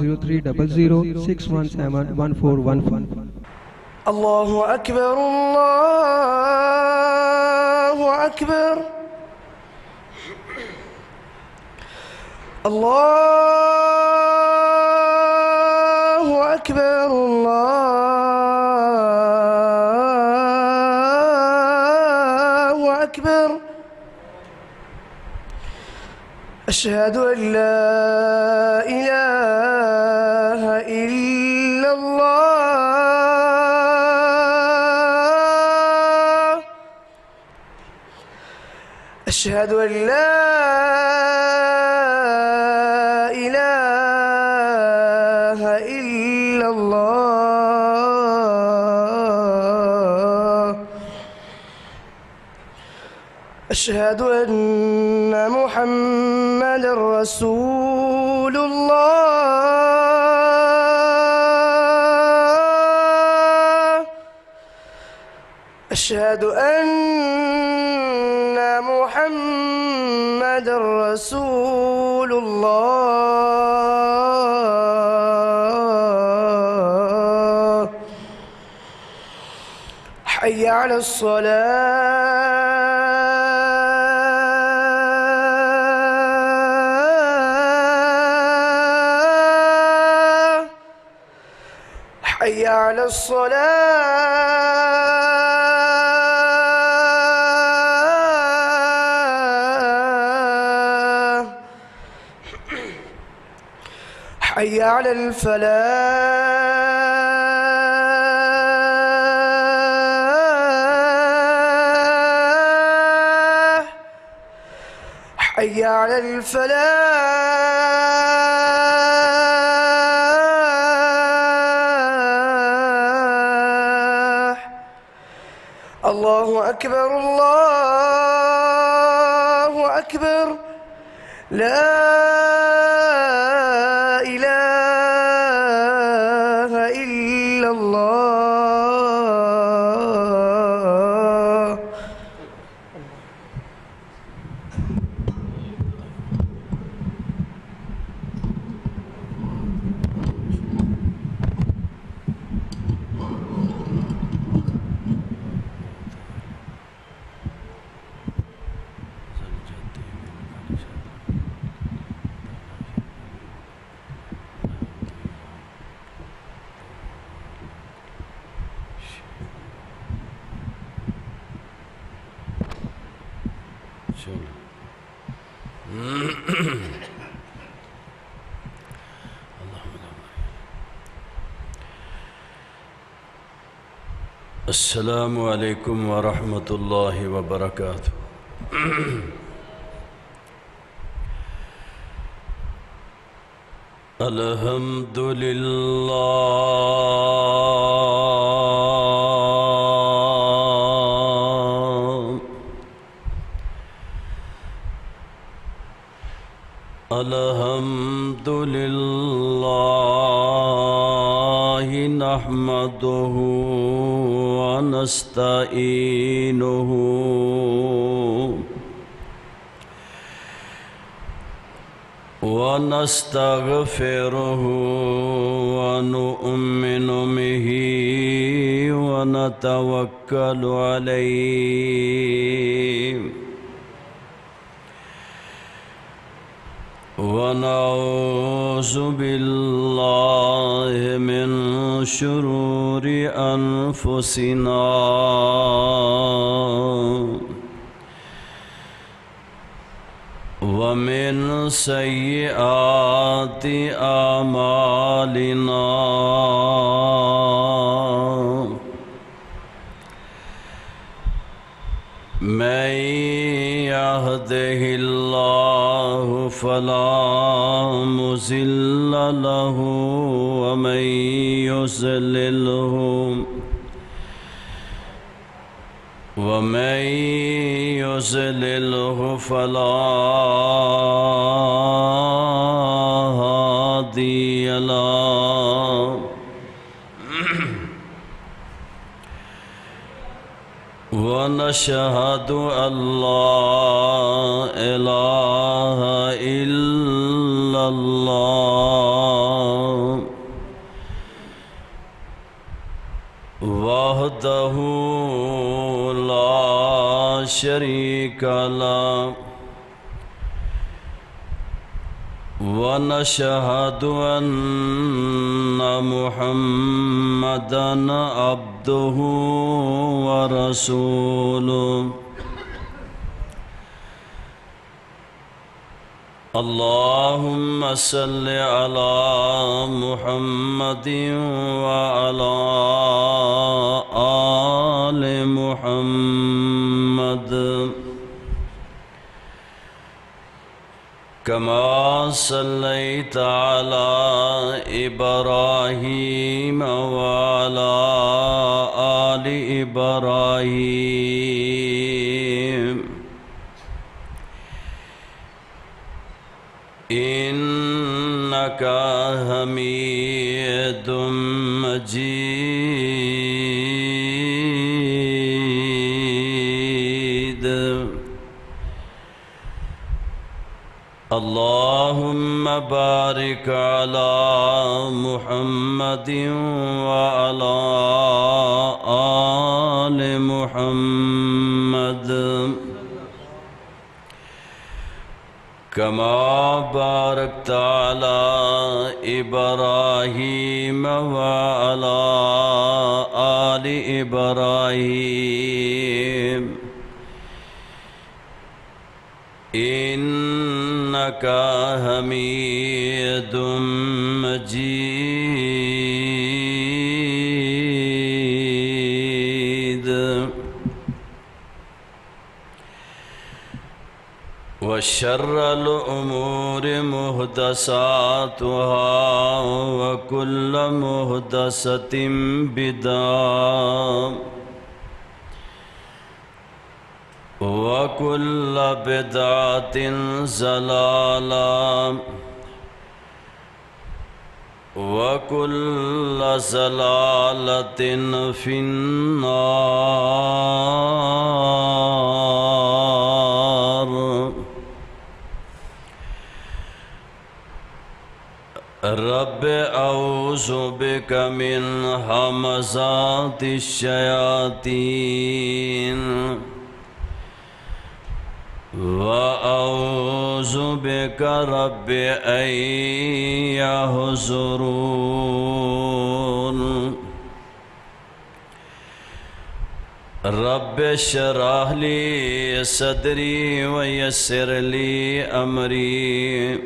030061711415। الله أكبر الله أكبر الله أكبر الله أكبر. أشهد أن لا إله إلا الله. أشهد أن لا إله إلا الله. أشهد أن محمد رسول الله. أشهد أن محمد رسول الله. حي على الصلاة. حي على الصلاة. حي على الفلاح. حي على الفلاح. الله أكبر الله أكبر. لا إله إلا الله. السلام عليكم ورحمة الله وبركاته. الحمد لله الحمد لله نحمده ونستعينه ونستغفره ونؤمن به ونتوكل عليه ونعوذ بالله من شرور أنفسنا ومن سيئات أعمالنا. من يهده الله فلا مضل له ومن يضلله فلا هادي له. ونشهد أن لا إله إلا الله وحده لا شريك له ونشهد أن محمدًا عبده ورسوله اللهم صل على محمد وعلى آل محمد كما صليت على إبراهيم وعلى آل إبراهيم إنك حميد مجيد اللهم بارك على محمد وعلى آل محمد كما باركت على إبراهيم وعلى آل إبراهيم إنك حميد مجيد وشر الأمور محدثاتها وكل محدثة بدعة وكل بدعة ضلالة وكل ضلالة في النار رب أعوذ بك من همزات الشياطين وأعوذ بك رب أن يحضرون رب اشرح لي صدري ويسر لي أمري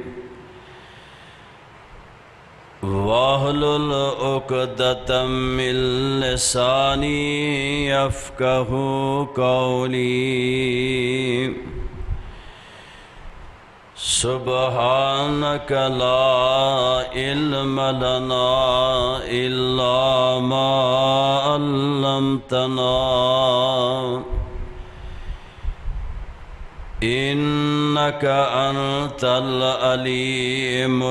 واحلل عقدة من لساني يفقه قولي سبحانك لا علم لنا إلا ما علمتنا إنك أنت العليم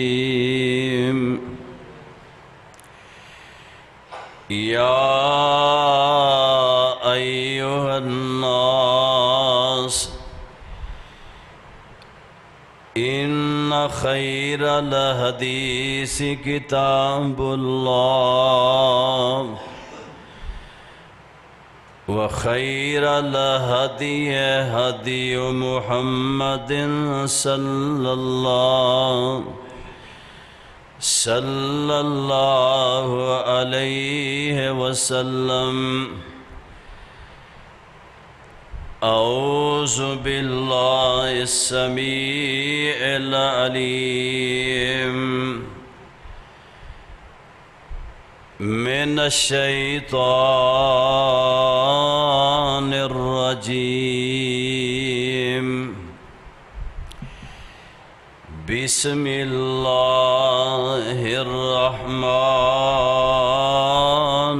الحكيم يا أيها الناس إن خير الحديث كتاب الله وخير الهدي هدي محمد صلى الله عليه وسلم أعوذ بالله السميع العليم من الشيطان الرجيم بسم الله الرحمن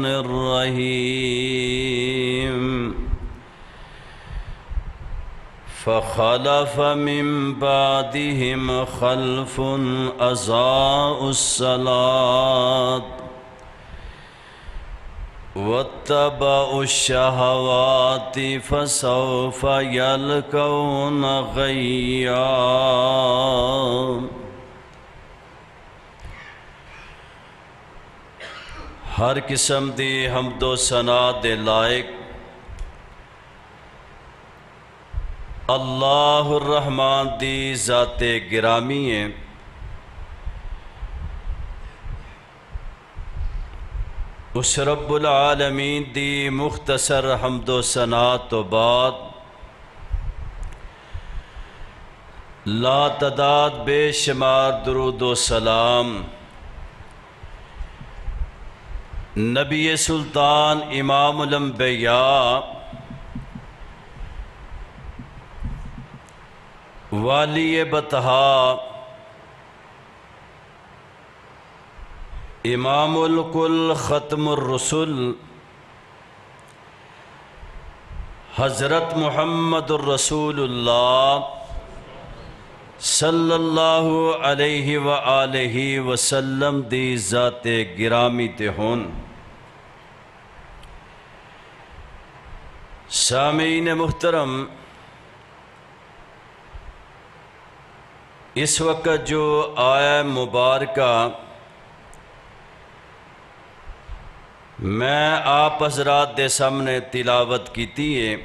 الرحيم فخلف من بعدهم خلف أضاعوا الصلاة واتبعوا الشهوات فسوف يلقون غيا۔ ہر قسم دی حمد و ثنا دے لائق اللہ الرحمن دی ذات گرامی ہے۔ اس رب العالمین دی مختصر حمد و ثنا تو بعد لا تعداد بے شمار درود و سلام نبی سلطان امام الانبیاء والی بطحا امام الکل ختم الرسل حضرت محمد الرسول اللہ صلی اللہ علیہ وآلہ وسلم دی ذات گرامی تے ہون۔ سامعین محترم، اس وقت جو آیہ مبارکہ میں آپ حضرات دے سامنے تلاوت کیتی ہے،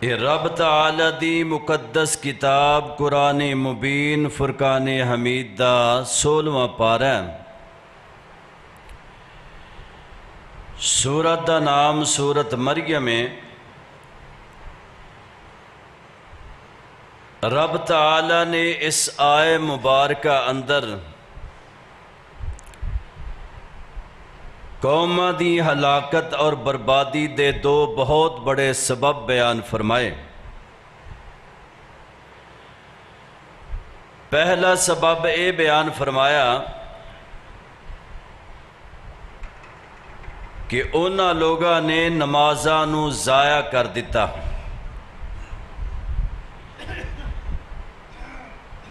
یہ رب تعالی دی مقدس کتاب قرآن مبین فرقان حمید دا 16واں پارہ ہے۔ سورت دا نام سورت مریم ہے۔ رب تعالی نے اس آیہ مبارکہ اندر قوماں دی ہلاکت اور بربادی دے دو بہت بڑے سبب بیان فرمائے۔ پہلا سبب اے بیان فرمایا کہ انہاں لوگاں نے نمازاں نو ضائع کر دیتا۔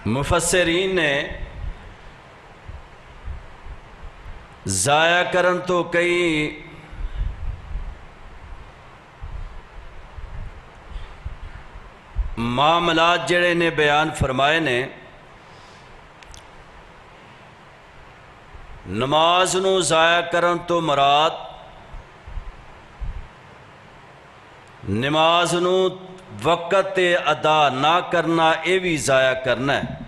مفسرین نے ضائع کرن تو کئی معاملات جڑے نے بیان فرمائے نے۔ نماز نو ضائع کرن تو مراد نماز نو وقت ادا نہ کرنا، اے بھی ضائع کرنا ہے۔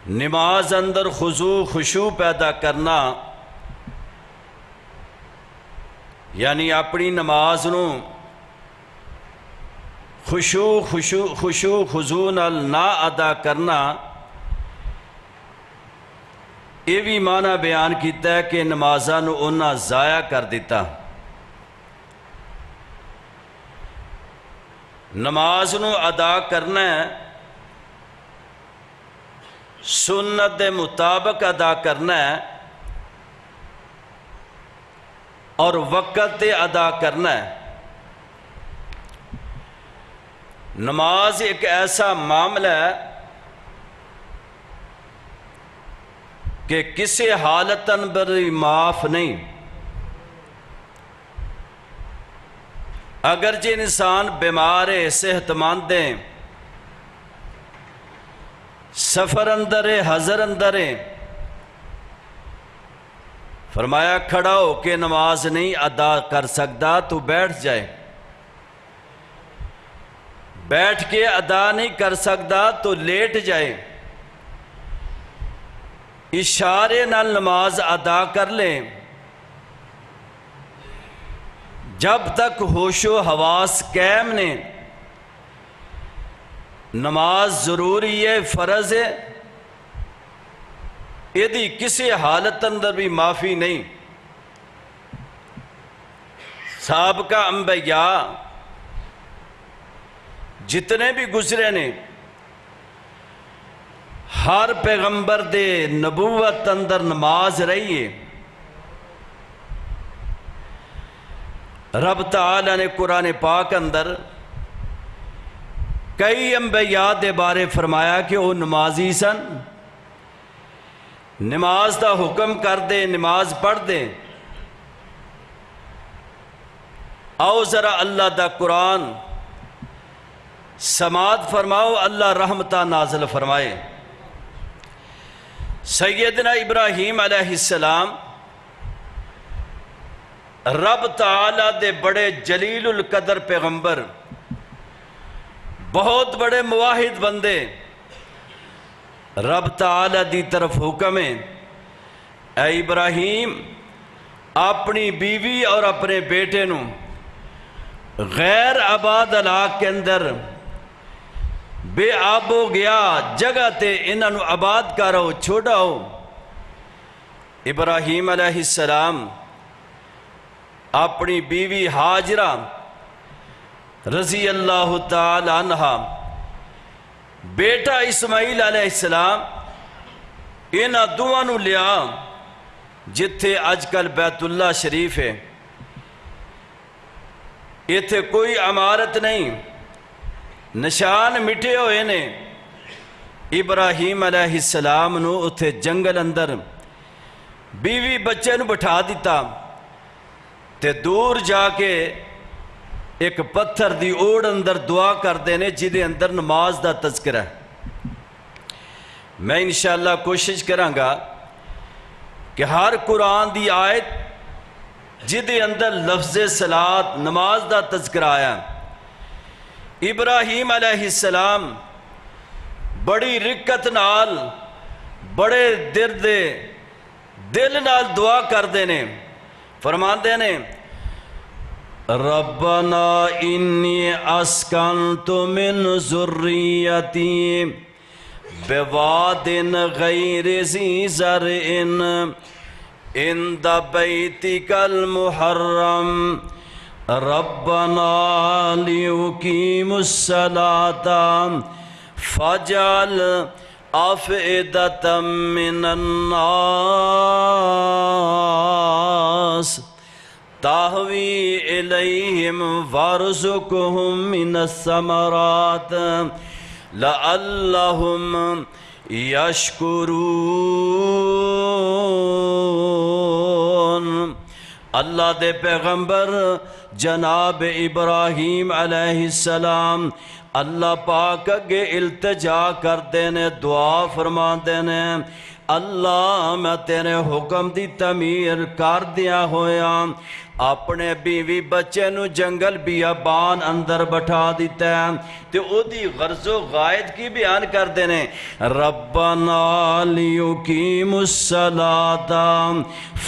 نماز اندر خضوع خشوع پیدا کرنا، یعنی اپنی نماز نو خشوع خضوع نال نہ ادا کرنا، یہ بھی معنی بیان کیتا ہے کہ نمازاں نو انہاں ضائع کر دیتا۔ نماز نو ادا کرنا ہے، سنت دے مطابق ادا کرنا ہے اور وقت تے ادا کرنا ہے۔ نماز ایک ایسا معاملہ ہے کہ کسی حالت اندر معاف نہیں۔ اگرچہ انسان بیمار ہے، صحت مند ہے، سفر اندر ہے، حضر اندر ہے، فرمایا کھڑا ہو کے نماز نہیں ادا کر سکتا تو بیٹھ جائے، بیٹھ کے ادا نہیں کر سکتا تو لیٹ جائے، اشارے نال نماز ادا کر لیں۔ جب تک ہوش و حواس قائم نے نماز ضروری ہے، فرض ہے، یہ کسی حالت اندر بھی معافی نہیں۔ سابقہ انبیاء جتنے بھی گزرے نے، ہر پیغمبر دے نبوت اندر نماز رہی ہے۔ رب تعالیٰ نے قرآن پاک اندر کئی انبیاء دے بارے فرمایا کہ وہ نمازی سن، نماز دا حکم کر دے، نماز پڑھ دے۔ آؤ ذرا اللہ دا قرآن سماعت فرماؤ، اللہ رحمتہ نازل فرمائے۔ سیدنا ابراہیم علیہ السلام رب تعالیٰ دے بڑے جلیل القدر پیغمبر، بہت بڑے مواحد بندے، رب تعالیٰ دی طرف حکم ہے، اے ابراہیم اپنی بیوی اور اپنے بیٹے نو غیر آباد علاقے کے اندر بے آب ہو گیا جگہ تے انہاں نو آباد کرو، چھوڑاؤ۔ ابراہیم علیہ السلام اپنی بیوی ہاجرہ رضی اللہ تعالی عنہ، بیٹا اسماعیل علیہ السلام، انہاں دوواں نو لیا جتھے اج کل بیت اللہ شریف ہے۔ ایتھے کوئی عمارت نہیں، نشان مٹے ہوئے نے۔ ابراہیم علیہ السلام نو اتھے جنگل اندر بیوی بچے نو بٹھا دیتا تے دور جا کے ایک پتھر دی اوڑ اندر دعا کر دینے جدے اندر نماز دا تذکرہ ہے۔ میں انشاءاللہ کوشش کرانگا کہ ہر قرآن دی آیت جدے اندر لفظ صلاۃ نماز دا تذکرہ آیا۔ ابراہیم علیہ السلام بڑی رکت نال، بڑے دل نال دعا کر دینے، فرمان دینے ربنا انی اسکنت من ذریتی بواد غیر ذی زرع عند بیتک المحرم ربنا لیقیموا الصلاة فاجعل افئدة من الناس تہوی الیہم وارزقہم من الثمرات لعلہم یشکرون۔ اللہ دے پیغمبر جناب ابراہیم علیہ السلام اللہ پاک اگے التجا کر دینے، دعا فرما دینے، اللہ میں تیرے حکم دی تعمیر کر دیا ہویا، اپنے بیوی بچے نو جنگل بیابان اندر بٹھا دیتا ہے تے او دی غرض و غائد کی بیان کر دینے ربنا لیقیموا الصلاة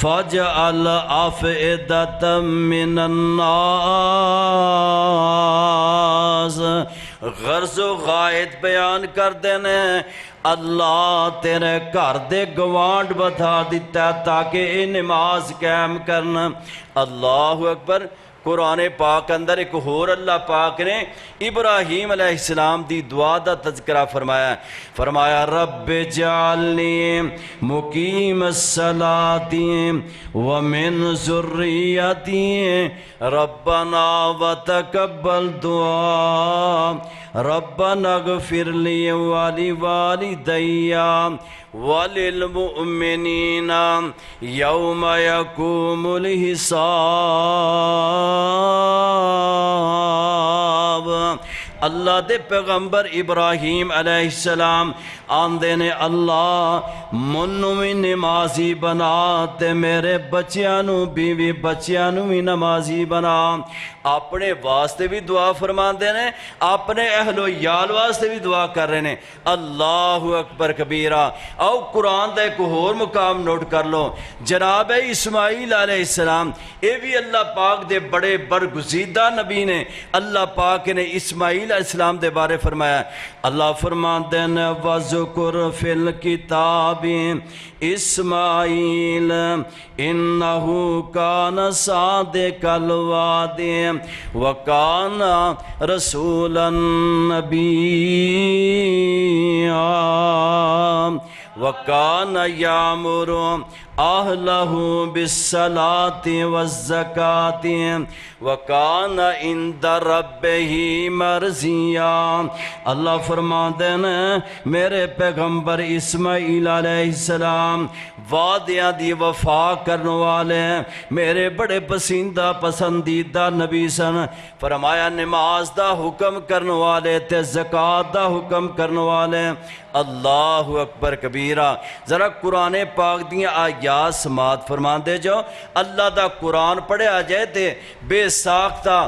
فاجعل افئدة من الناس، غرض و غائد بیان کر دینے اللہ تیرے گھر دے گوانڈ بتا دیتا تاکہ اے نماز قائم کرنا۔ اللہ اکبر۔ قرآن پاک اندر ایک اور اللہ پاک نے ابراہیم علیہ السلام دی دعا دا تذکرہ فرمایا رب جعلنی مقیم الصلاة ومن ذریتی ربنا وتقبل دعا ربنا اغفر لی ولوالدی وللمؤمنین یوم یقوم الحساب۔ اللہ دے پیغمبر ابراہیم علیہ السلام آندے نے اللہ منو بھی نمازی بنا تے میرے بچیانو بیوی بچیانو بھی نمازی بنا۔ اپنے واسطے بھی دعا فرما دینے، اپنے اہل و یال واسطے بھی دعا کر رہے ہیں۔ اللہ اکبر کبیرہ۔ آؤ قرآن دا ایک اور مقام نوٹ کر لو، جناب اسماعیل علیہ السلام اے بھی اللہ پاک دے بڑے برگزیدہ نبی نے۔ اللہ پاک نے اسماعیل علیہ السلام دے بارے فرمایا، اللہ فرماتے ہیں وَذُكُرْ فِي الْكِتَابِ اسماعیل انہو کان صادق الوعد وکان رسولا نبیا۔ وَكَانَ يَأْمُرُ أَهْلَهُ بِالصَّلَاةِ وَالزَّكَاةِ وَكَانَ عِندَ رَبِّهِ مَرْضِيًّا۔ اللہ فرماتے ہیں میرے پیغمبر اسماعیل علیہ السلام وعدیاں دی وفا کرنے والے میرے بڑے پسندیدہ نبی سن۔ فرمایا نماز دا حکم کرنے والے تے زکوٰۃ دا حکم کرنے والے۔ اللہ اکبر کبیرہ۔ ذرا قرآن پاک دیاں آیات سماعت فرمان دے جو اللہ دا قرآن پڑھیا جائے تے بے ساختہ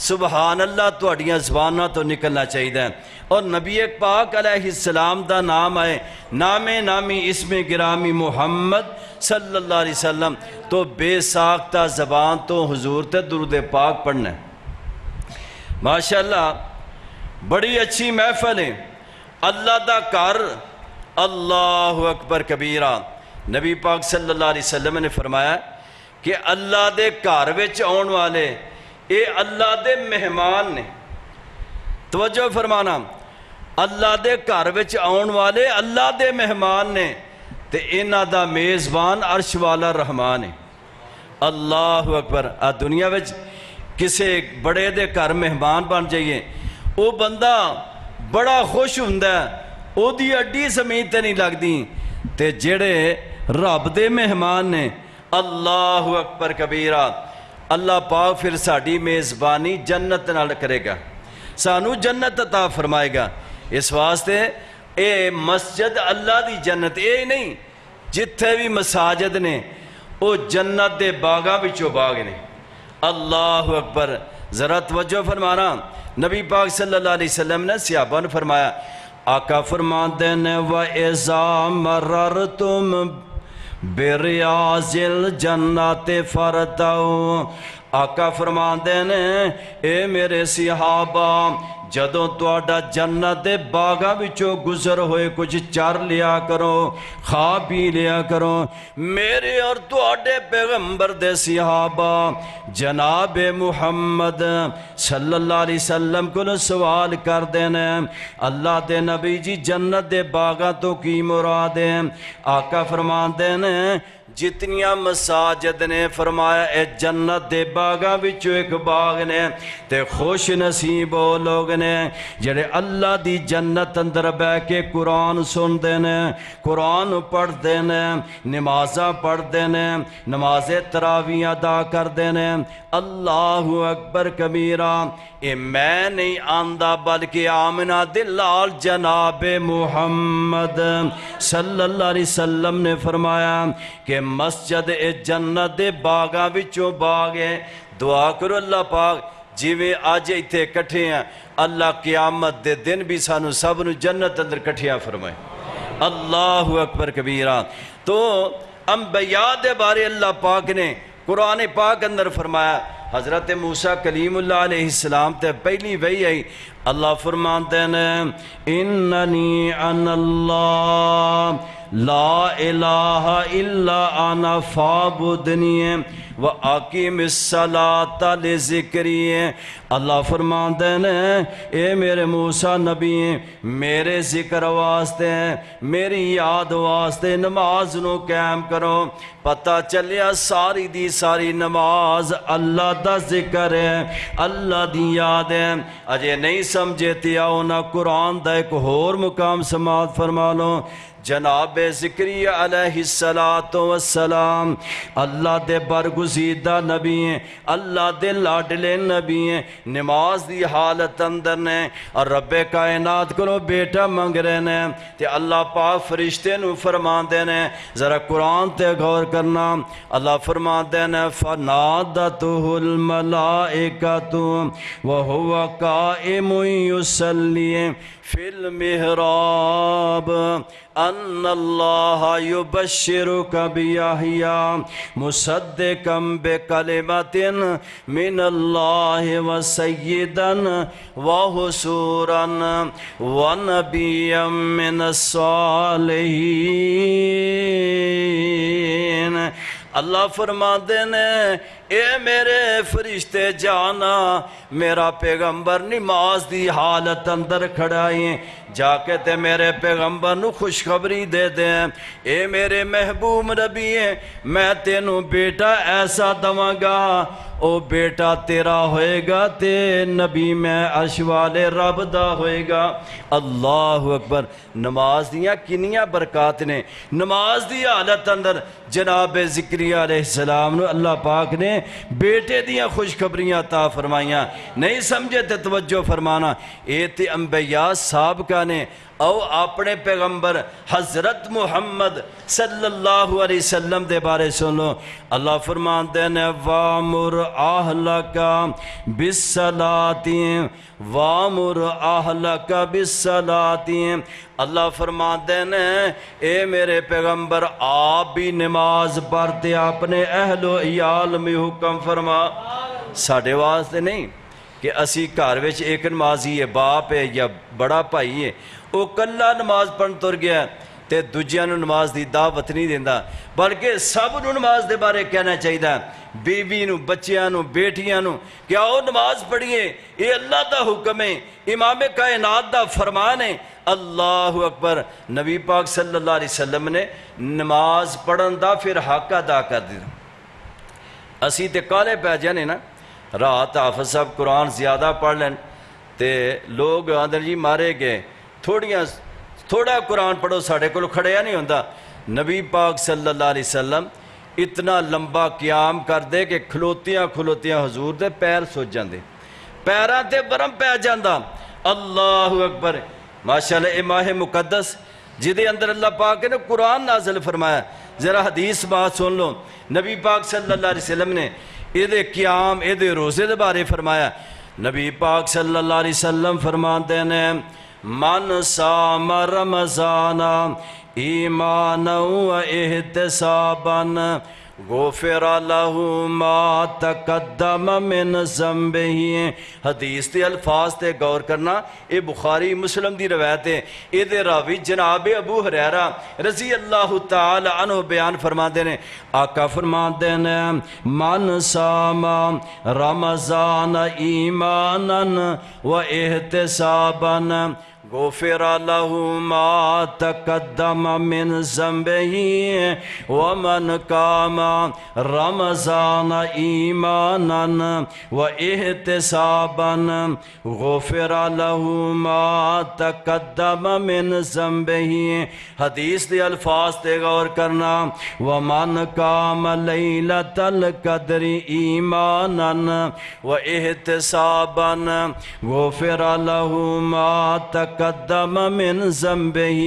سبحان اللہ تواڈیاں زباناں تو نکلنا چاہیے۔ اور نبی پاک علیہ السلام دا نام ہے نامی اسم گرامی محمد صلی اللہ علیہ وسلم، تو بے ساختہ زبان تو حضور تے درود پاک پڑھنا ہے۔ ماشاءاللہ بڑی اچھی محفل ہے، اللہ دا کر، اللہ اکبر کبیرہ۔ نبی پاک صلی اللہ علیہ وسلم نے فرمایا کہ اللہ دے گھر وچ آن والے اے اللہ دے مہمان نے۔ توجہ فرمانا، اللہ دے گھر وچ آن والے اللہ دے مہمان نے تے انہاں دا میزبان عرش والا رحمان ہے۔ اللہ اکبر۔ دنیا وچ کسے بڑے دے گھر مہمان بن جائیے وہ بندہ بڑا خوش ہوندا ہے، او دی اڈی زمین تے نہیں لگدی، تے جڑے رب دے مہمان نے اللہ اکبر کبیرہ اللہ پاک پھر ساڈی میزبانی جنت نال کرے گا، سانو جنت عطا فرمائے گا۔ اس واسطے اے مسجد اللہ دی جنت، اے نہیں جتھے بھی مساجد نے او جنت دے باغاں وچوں باغ نے۔ اللہ اکبر۔ ذرا توجہ فرمانا، نبی پاک صلی اللہ علیہ وسلم نے صحابہ نے فرمایا، آقا فرماتے ہیں وَإِذَا مَرَّرْتُمْ بِرِيَاضِ الْجَنَّةِ فَارْتَعُوا۔ آقا فرماتے ہیں اے میرے صحابہ جدوں تواڈا جنت دے باغاں وچوں گزر ہوئے کچھ چر لیا کرو، کھا پی لیا کرو۔ میرے اور تواڈے پیغمبر دے صحابہ جناب محمد صلی اللہ علیہ وسلم کو سوال کر دینے اللہ دے نبی جی جنت دے باغاں تو کی مراد ہے؟ آقا فرماتے ہیں جتنیاں مساجد نے، فرمایا اے جنت دے باغاں وچوں ایک باغ نے، تے خوش نصیب وہ لوگ نے جڑے اللہ دی جنت اندر بہ کے قرآن سن دینے، قرآن پڑھ دینے، نمازاں پڑھ دینے، نماز تراویح ادا کر دینے۔ اللہ اکبر کبیرہ۔ اے میں نہیں آندہ بلکہ آمنہ دے لال جناب محمد صلی اللہ علیہ وسلم نے فرمایا کہ مسجد اے جنت دے باغاں وچوں باغ ہے۔ دعا کرو اللہ پاک جیویں آج ایتھے کٹھے ہیں اللہ قیامت دے دن بھی سانو سب نو جنت اندر کٹھیا فرمائے۔ اللہ اکبر کبیرہ۔ تو انبیاء دے بارے اللہ پاک نے قرآن پاک اندر فرمایا، حضرت موسیٰ کلیم اللہ علیہ السلام تے پہلی وحی آئی، اللہ فرماتے ہیں اننی انا اللہ لا الہ الا انا فاعبدنی وَأَقِمِ الصَّلَاةَ لِذِكْرِي۔ اللہ فرماتے ہیں اے میرے موسیٰ نبی میرے ذکر واسطے میری یاد واسطے نماز نو قائم کرو۔ پتہ چلیا ساری دی ساری نماز اللہ دا ذکر ہے، اللہ دی یاد ہے۔ اجے نہیں سمجھے تے آؤ نہ قرآن دا ایک اور مقام سماعت فرما لو۔ جناب ذکری علیہ السلام اللہ دے برگزیدہ نبی ہیں، اللہ دے لاڈلے نبی ہیں، نماز دی حالت اندر نے اور رب کائنات کو بیٹا منگ رہے ہیں تے اللہ پاک فرشتے نو فرما دینے۔ ذرا قرآن تے غور کرنا، اللہ فرما دینے فَنَادَتُهُ الْمَلَائِكَةُ وَهُوَ قَائِمٌ يُصَلِّي فِي الْمِحْرَابِ ان اللہ یبشرک بیحییٰ مصدقا بکلمۃ من اللہ وسیدا وحصورا ونبیا من الصالحین۔ اللہ فرماتے ہیں اے میرے فرشتے جانا میرا پیغمبر نماز دی حالت اندر کھڑائیں جا کے تے میرے پیغمبر نو خوشخبری دے دیں اے میرے محبوب نبی ہیں میں تینوں بیٹا ایسا دواں گا او بیٹا تیرا ہوئے گا تے نبی میں عرش والے رب دا ہوئے گا۔ اللہ اکبر۔ نماز دیاں کنیاں برکات نے۔ نماز دی حالت اندر جناب زکریا علیہ السلام نو اللہ پاک نے بیٹے دیاں خوشخبریاں عطا فرمائیاں۔ نہیں سمجھے تے توجہ فرمانا، اے تے انبیاء سابقہ نے او اپنے پیغمبر حضرت محمد صلی اللہ علیہ وسلم دے بارے سن لو۔ اللہ فرماندے نے وَامُرْ أَهْلَكَ بِالصَّلَاةِ وَامُرْ أَهْلَكَ بِالصَّلَاةِ۔ اللہ فرماندے نے اے میرے پیغمبر آپ بھی نماز پڑھتے اپنے اہل و عیال میں حکم فرما۔ ساڑھے واسطے نہیں کہ اسی گھر وچ ایک نمازی ہے، باپ ہے یا بڑا بھائی ہے، وہ کلا نماز پڑھن تر گیا تے دوجیاں نو نماز دی دعوت نہیں دیندا، بلکہ سب نو نماز دے بارے کہنا چاہیے، بیوی نو، بچیاں نو، بیٹیاں نو کہ آؤ نماز پڑھیے، یہ اللہ دا حکم ہے، امام کائنات دا فرمان ہے۔ اللہ اکبر۔ نبی پاک صلی اللہ علیہ وسلم نے نماز پڑھن دا پھر حق ادا کر دیا۔ اسی تے کالے پہ جانے نا، رات حافظ صاحب قرآن زیادہ پڑھ لین تے لوگ آندر جی مارے گئے، تھوڑا قرآن پڑھو ساڑھے کو کھڑیا نہیں ہوندہ۔ نبی پاک صلی اللہ علیہ وسلم اتنا لمبا قیام کر دے کہ کھلوتیاں حضور دے پیر سوچ جاندے، پیران تے برم پہ جاندہ۔ اللہ اکبر۔ ماشاءاللہ اے ماہ مقدس جدے اندر اللہ پاک نے قرآن نازل فرمایا، ذرا حدیث بات سن لو۔ نبی پاک صلی اللہ علیہ وسلم نے ایدے قیام ایدے روزے دے بارے فرمایا۔ نبی پاک صلی اللہ علیہ وسلم فرماتے ہیں من صام رمضان ایمانا و احتسابا غفر له ما تقدم من ذنبه۔ حدیث تے الفاظ تے غور کرنا، اے بخاری مسلم دی روایت ہے۔ اے دے راوی جناب ابو ہریرہ رضی اللہ تعالی عنہ بیان فرماتے ہیں، آقا فرماتے ہیں من صام رمضان ایمانا و احتسابا غفر له ما تقدم من ذنبه ومن قام رمضان ایمانا و احتسابا غفر له ما تقدم من ذنبه۔ حدیث دے الفاظ تے غور کرنا، ومن قام لیلۃ القدر ایمانا و احتسابا غفر له ما تقدم من ذنبه۔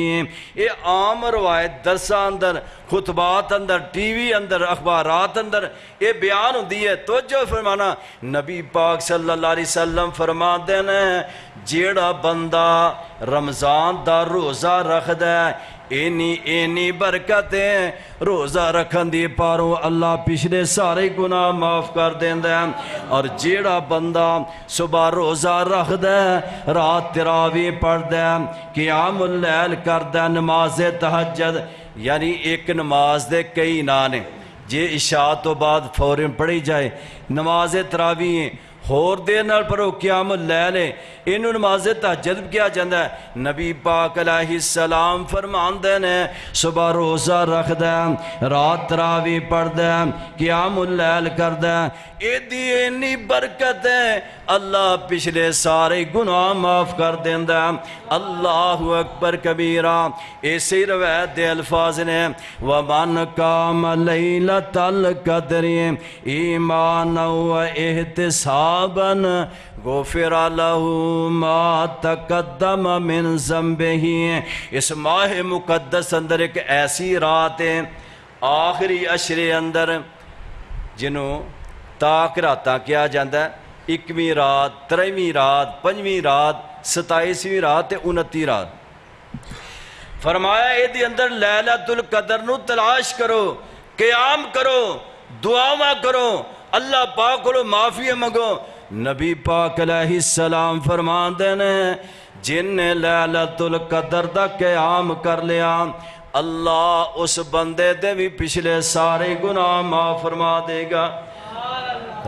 یہ عام روایت درساں اندر، خطبات اندر، ٹی وی اندر، اخبارات اندر یہ بیان ہوندی ہے۔ توجہ فرمانا، نبی پاک صلی اللہ علیہ وسلم فرماتے ہیں جیڑا بندہ رمضان دا روزہ رکھ دے اینی برکت ہے، روزہ رکھن دی پاروں اللہ پچھلے سارے گناہ معاف کر دیندے ہیں۔ اور جیڑا بندہ صبح روزہ رکھ دے، رات تراویح پڑھ دے، قیام اللیل کر دے، نماز تہجد، یعنی ایک نماز دے کئی نانے جے عشاء تو بعد فوراً پڑھی جائے، نماز تراویح ہور دیر نال پڑھو، قیام اللیل ہے، انہوں نماز تہجد کیا جاندہ ہے۔ نبی پاک علیہ السلام فرماندے نے صبح روزہ رکھ دے، رات تراویح پڑھ دے، قیام اللیل کر دے، ایدی اینی برکت ہے، اللہ پچھلے سارے گناہ معاف کر دیندہ ہے۔ اللہ اکبر کبیرہ۔ ایسی روایت دے الفاظ نے وَمَنْ قَامَ لَيْلَةَ الْقَدْرِ ایمانا و احتسابا غفر له ما تقدم من ذنبه۔ اس ماہ مقدس اندر ایک ایسی رات ہے آخری عشرے اندر جنہوں تاک راتاں کیا جاندہ ہے، 21ویں رات، 23ویں رات، 5ویں رات، 27ویں رات تے 29 رات۔ فرمایا اے دی اندر لیلۃ القدر نو تلاش کرو، قیام کرو، دعاواں کرو، اللہ پاک کو معافی منگو۔ نبی پاک علیہ السلام فرماندے نے جن نے لیلۃ القدر دا قیام کر لیا، اللہ اس بندے دے بھی پچھلے سارے گناہ معاف فرما دے گا۔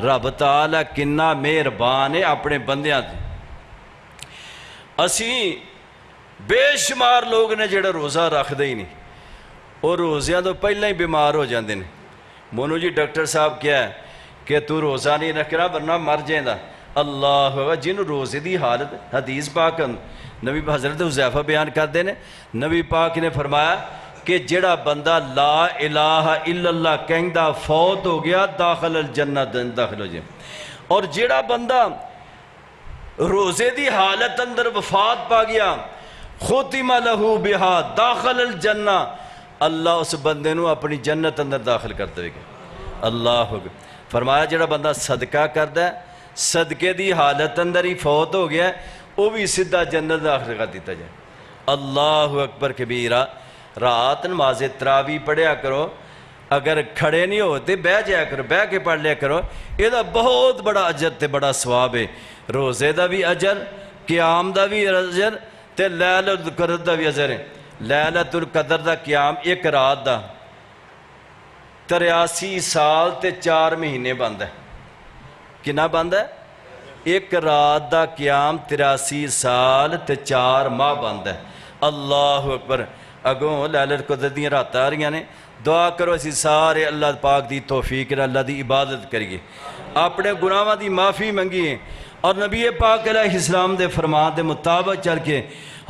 رب تعالیٰ کنا مہربان ہے اپنے بندیاں دے۔ اسی بے شمار لوگ نے جڑا روزہ رکھتے ہی نہیں، اور روزیاں تو پہلے ہی بیمار ہو جاندے نے۔ مونو جی ڈاکٹر صاحب کیا ہے کہ تو روزہ نہیں رکھنا ورنہ مر جائیں دا۔ اللہ ہوگا جن روزے دی حالت حدیث پاک نبی حضرت حذیفہ بیان کرتے ہیں، نبی پاک نے فرمایا کہ جڑا بندہ لا الہ الا اللہ کہندا فوت ہو گیا داخل الجنہ داخل ہو جائے، اور جڑا بندہ روزے دی حالت اندر وفات پا گیا ختم لہو بہا داخل الجنہ، اللہ اس بندے نو اپنی جنت اندر داخل کرتے ہوئے گا۔ اللہ ہوگا فرمایا جڑا بندہ صدقہ کردا ہے صدقے دی حالت اندر ہی فوت ہو گیا وہ بھی سدھا جنت داخل کر دیتا جائے۔ اللہ اکبر کبیرہ۔ رات نماز تراویح پڑھیا کرو، اگر کھڑے نہیں ہوتے بہ جایا کرو، بہ کے پڑھ لیا کرو، یہ بہت بڑا اجر تے بڑا ثواب ہے۔ روزے دا بھی اجر، قیام دا بھی اجر تے لیلۃ القدر دا بھی اجر ہے۔ لیلۃ القدر دا قیام ایک رات دا 83 سال تے 4 مہینے بند ہے۔ کنا بند ہے؟ ایک رات دا قیام 83 سال تے 4 ماہ بند ہے۔ اللہ اکبر۔ اگوں لیلۃ القدر دیاں راتاں آ رہی نے، دعا کرو اسی سارے اللہ پاک دی توفیق نال اللہ دی عبادت کریے، اپنے گناہاں دی معافی منگیے، اور نبی پاک علیہ السلام دے فرمان دے مطابق چل کے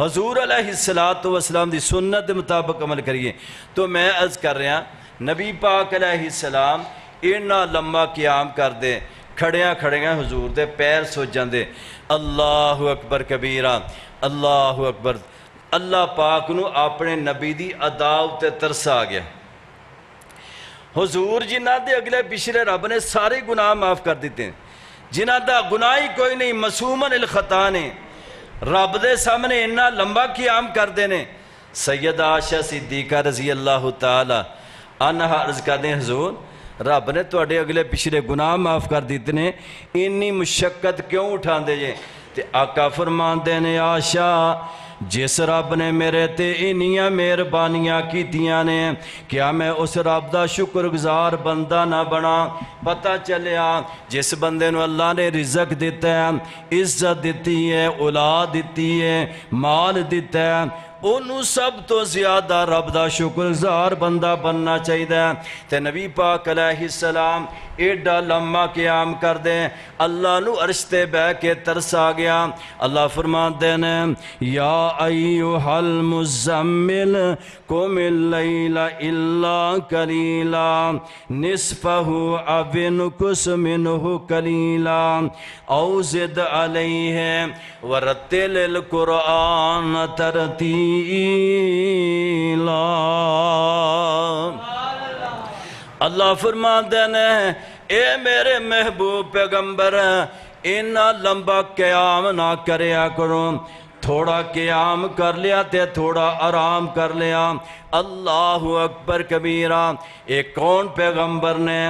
حضور علیہ السلام دی سنت دے مطابق عمل کریے۔ تو میں عرض کر رہا نبی پاک علیہ السلام اتنا لمبا قیام کر دے، کھڑیاں کھڑیاں حضور دے پیر سو جاندے۔ اللہ اکبر کبیرہ۔ اللہ اکبر۔ اللہ پاک نو اپنے نبی دی ادا تے ترس آ گیا۔ حضور جنہ دے اگلے پچھلے رب نے سارے گناہ معاف کر دیتے ہیں، جنہ دا گناہ ہی کوئی نہیں، معصومن الخطا نے، رب دے سامنے اتنا لمبا قیام کر دینے۔ سیدہ عائشہ صدیقہ رضی اللہ تعالی عنہا عرض کر دیں حضور رب نے توڑے اگلے پچھلے گناہ معاف کر دیتے ہیں، انی مشقت کیوں اٹھان دے جے؟ تے آقا فرمان دینے عائشہ جس رب نے میرے تے انیاں مہربانیاں کیتیاں نے، کیا میں اس رب دا شکر گزار بندہ نہ بنا؟ پتہ چلیا جس بندے نو اللہ نے رزق دیتا ہے، عزت دیتی ہے، اولاد دیتی ہے، مال دیتا ہے، انہوں سب تو زیادہ رب دا شکر گزار بندہ بننا چاہیے۔ تے نبی پاک علیہ السلام ایڈا لمبا قیام کر دیں، اللہ نو عرش تے بہ کے ترس آ گیا۔ اللہ فرمان دینے یا ایہا المزمل قم اللیل الا قلیلا نصفہ او انقص منہ قلیلا او زد علیہ ورتل القرآن ترتیلا۔ اللہ فرمان دینے اے میرے محبوب پیغمبر اتنا لمبا قیام نہ کریا کرو، تھوڑا قیام کر لیا تے تھوڑا آرام کر لیا۔ اللہ اکبر کبیرہ۔ ایک کون پیغمبر نے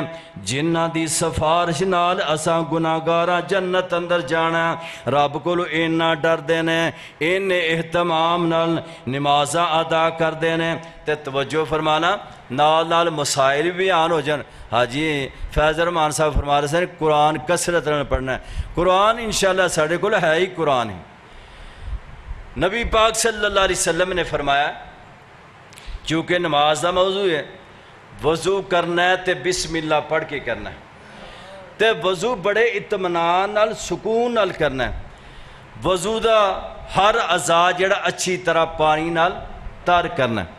جنہ دی سفارش نال اساں گناہگاراں جنت اندر جانا، رب کولو اینا ڈر دینے، ان اہتمام نال نمازاں ادا کر دینے۔ تے توجہ فرمانا نال نال مسائل بھی آن ہو جان۔ حاجی فیض رحمان صاحب فرما رہے ہیں قرآن کثرت نال پڑھنا ہے، قرآن انشاءاللہ ساڑھے کول ہے ہی قرآن ہی۔ نبی پاک صلی اللہ علیہ وسلم نے فرمایا چونکہ نماز دا موضوع ہے، وضو کرنا ہے تے بسم اللہ پڑھ کے کرنا ہے، تے وضو بڑے اطمینان نال سکون نال کرنا ہے۔ وضو دا ہر اعضاء جڑا اچھی طرح پانی نال تر کرنا ہے،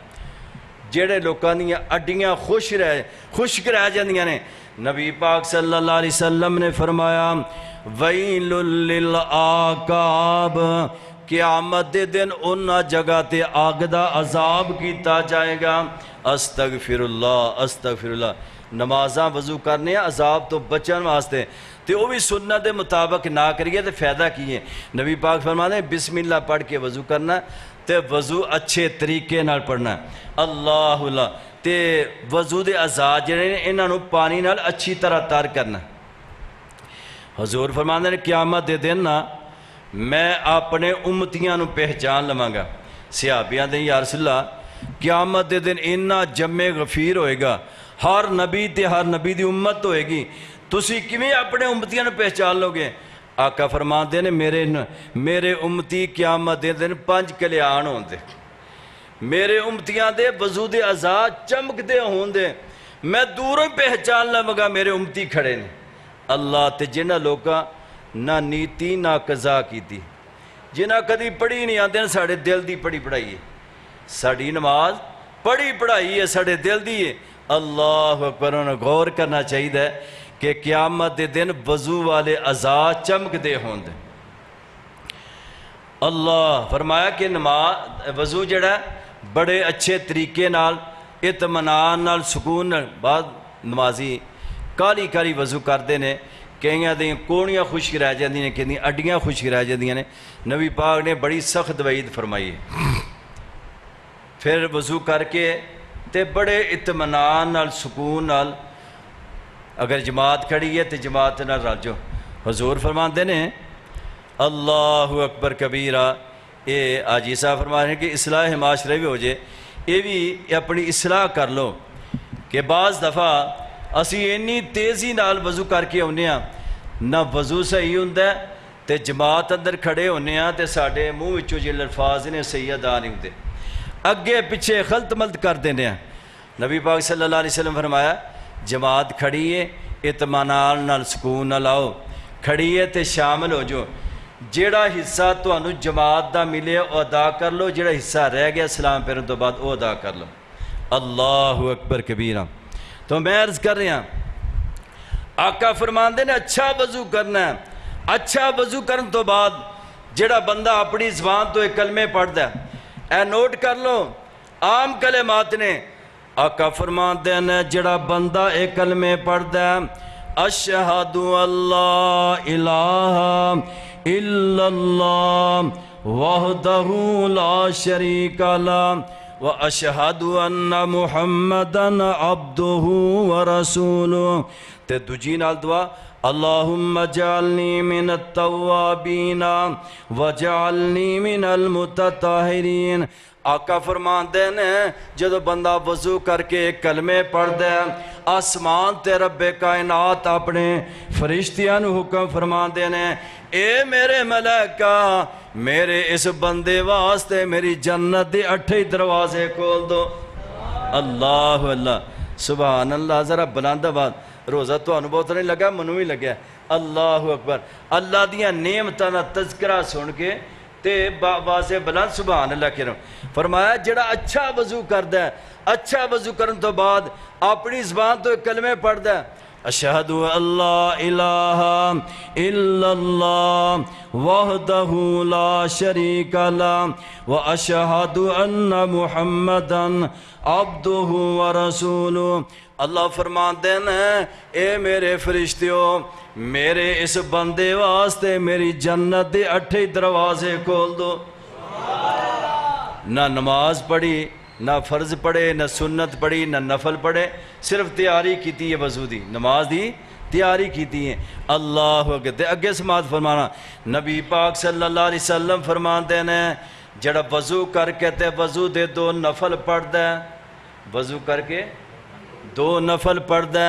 جڑے لوکاں دیاں اڈیاں خشک رہ جاندیاں نے، نبی پاک صلی اللہ علیہ وسلم نے فرمایا ویل للعقاب، قیامت دے دن انہا جگہ تے آگ دا عذاب کیتا جائے گا۔ استغفر اللہ استغفر اللہ۔ نمازاں وضو کرنے عذاب تو بچن واسطے تے وہ بھی سنت دے مطابق نہ کریے تے فائدہ کیے۔ نبی پاک فرماتے ہیں بسم اللہ پڑھ کے وضو کرنا تے وضو اچھے طریقے نال پڑھنا۔ اللہ اللہ تے وضو دے اعضاء جڑے نے انہاں نو پانی نال اچھی طرح تر کرنا۔ حضور فرماتے ہیں قیامت دے دن نا میں اپنے امتیاں نو پہچان لواں گا۔ صحابیاں دے یا رسول اللہ قیامت دے دن اتنا جمع غفیر ہوئے گا، ہر نبی تے ہر نبی دی امت ہوئے گی، تسی کیویں اپنے امتیاں نو پہچان لو گے؟ آقا فرماندے نے میرے امتی قیامت دے دن 5 کلیان ہوندے، میرے امتیاں دے وضو دے اعضاء چمک دے ہوندے، میں دوروں ہی پہچان لواں میرے امتی کھڑے نے۔ اللہ تے جنہ لوکاں نہ نیتی نہ قضا کیتی، جنہ کدی پڑھی نہیں آندے ساڑھے دل دی پڑھی پڑھائی ہے، ساڑھی نماز پڑھی پڑھائی ہے ساڑھے دل دی ہے۔ اللہ اکبر، انہیں غور کرنا چاہیے کہ قیامت دے دن وضو والے اعضاء چمک دے ہوندے۔ اللہ فرمایا کہ نماز وضو جڑا ہے بڑے اچھے طریقے نال اطمینان نال سکون نال، بعد نمازی کالی کالی وضو کردے نے، کئیاں دیں کوڑیاں خشک رہ جاندیاں نے، کئیاں اڈیاں خشک رہ جاندیاں نے۔ نبی پاک نے بڑی سخت وعید فرمائی ہے۔ پھر وضو کر کے تے بڑے اطمینان نال سکون نال اگر جماعت کھڑی ہے تے جماعت نال رل جو۔ حضور فرماندے نے اللہ اکبر کبیرہ، اے آجی صاحب فرما رہے ہیں کہ اصلاح معاشرے بھی ہو جائے، یہ بھی اپنی اصلاح کر لو کہ بعض دفعہ اسی اینی تیزی نال وضو کر کے ہونے ہاں، نہ وضو صحیح ہوندہ ہے تے جماعت اندر کھڑے ہونے ہاں تے ساڑھے منہ وچوں جے الفاظ نے صحیح ادا نہیں ہوندے، اگے پیچھے خلط ملط کر دینے ہیں۔ نبی پاک صلی اللہ علیہ وسلم فرمایا جماعت کھڑی ہے اطمینان نال سکون نال آؤ، کھڑی ہے تے شامل ہو جو، جیڑا حصہ تانوں جماعت دا ملے او ادا کر لو، جیڑا حصہ رہ گیا سلام پھرن تو بعد او ادا کر لو۔ اللہ اکبر کبیرہ۔ تو میں عرض کر رہا ہوں آقا فرماندے نے اچھا وضو کرنا ہے، اچھا وضو کرن تو بعد جیڑا بندہ اپنی زبان تو ایک کلمے پڑھدا ہے، اے نوٹ کر لو عام کلمات نے، آقا فرماندے نے جڑا بندہ ایک کلمے پڑھدا ہے اشہد اللہ الہ الا اللہ وحدہ لا شریک لہ واشہد ان محمدن عبدہ ورسولہ، تے دوجی نال دعا اللہم اجعلنی من التوابین وجعلنی من المتطہرین۔ آقا فرماندے نے جدو بندہ وضو کر کے کلمے پڑھ دے، آسمان تے رب کائنات اپنے فرشتیاں نو حکم فرماندے نے اے میرے ملائکہ میرے اس بندے واسطے میری جنت دے 8 دروازے کھول دو۔ اللہ اللہ سبحان اللہ، ذرا بلند آواز، روزہ تو انو بہت نہیں لگا، منو ہی لگیا۔ اللہ اکبر، اللہ دیاں نعمتاں دا تذکرہ سن کے تے واضح بلند سبحان اللہ کرو۔ فرمایا جڑا اچھا وضو کردا ہے، اچھا وضو کرن تو بعد اپنی زبان تو کلمے پڑھدا ہے اشہد اللہ الہ الا اللہ وحدہ لا شریک لہ واشہد ان محمدن عبدہ ورسولہ۔ اللہ فرماندے ہیں اے میرے فرشتیوں میرے اس بندے واسطے میری جنت دے 8 دروازے کھول دو۔ نہ نماز پڑھی، نہ فرض پڑھے، نہ سنت پڑھی، نہ نفل پڑھے، صرف تیاری کیتی ہے وضو دی، نماز دی تیاری کیتی ہے۔ اللہ اکبر۔ اگے سماعت فرمانا نبی پاک صلی اللہ علیہ وسلم فرماندے نے جڑا وضو کر کے تے وضو دے 2 نفل پڑھ دے، وضو کر کے 2 نفل پڑھ دے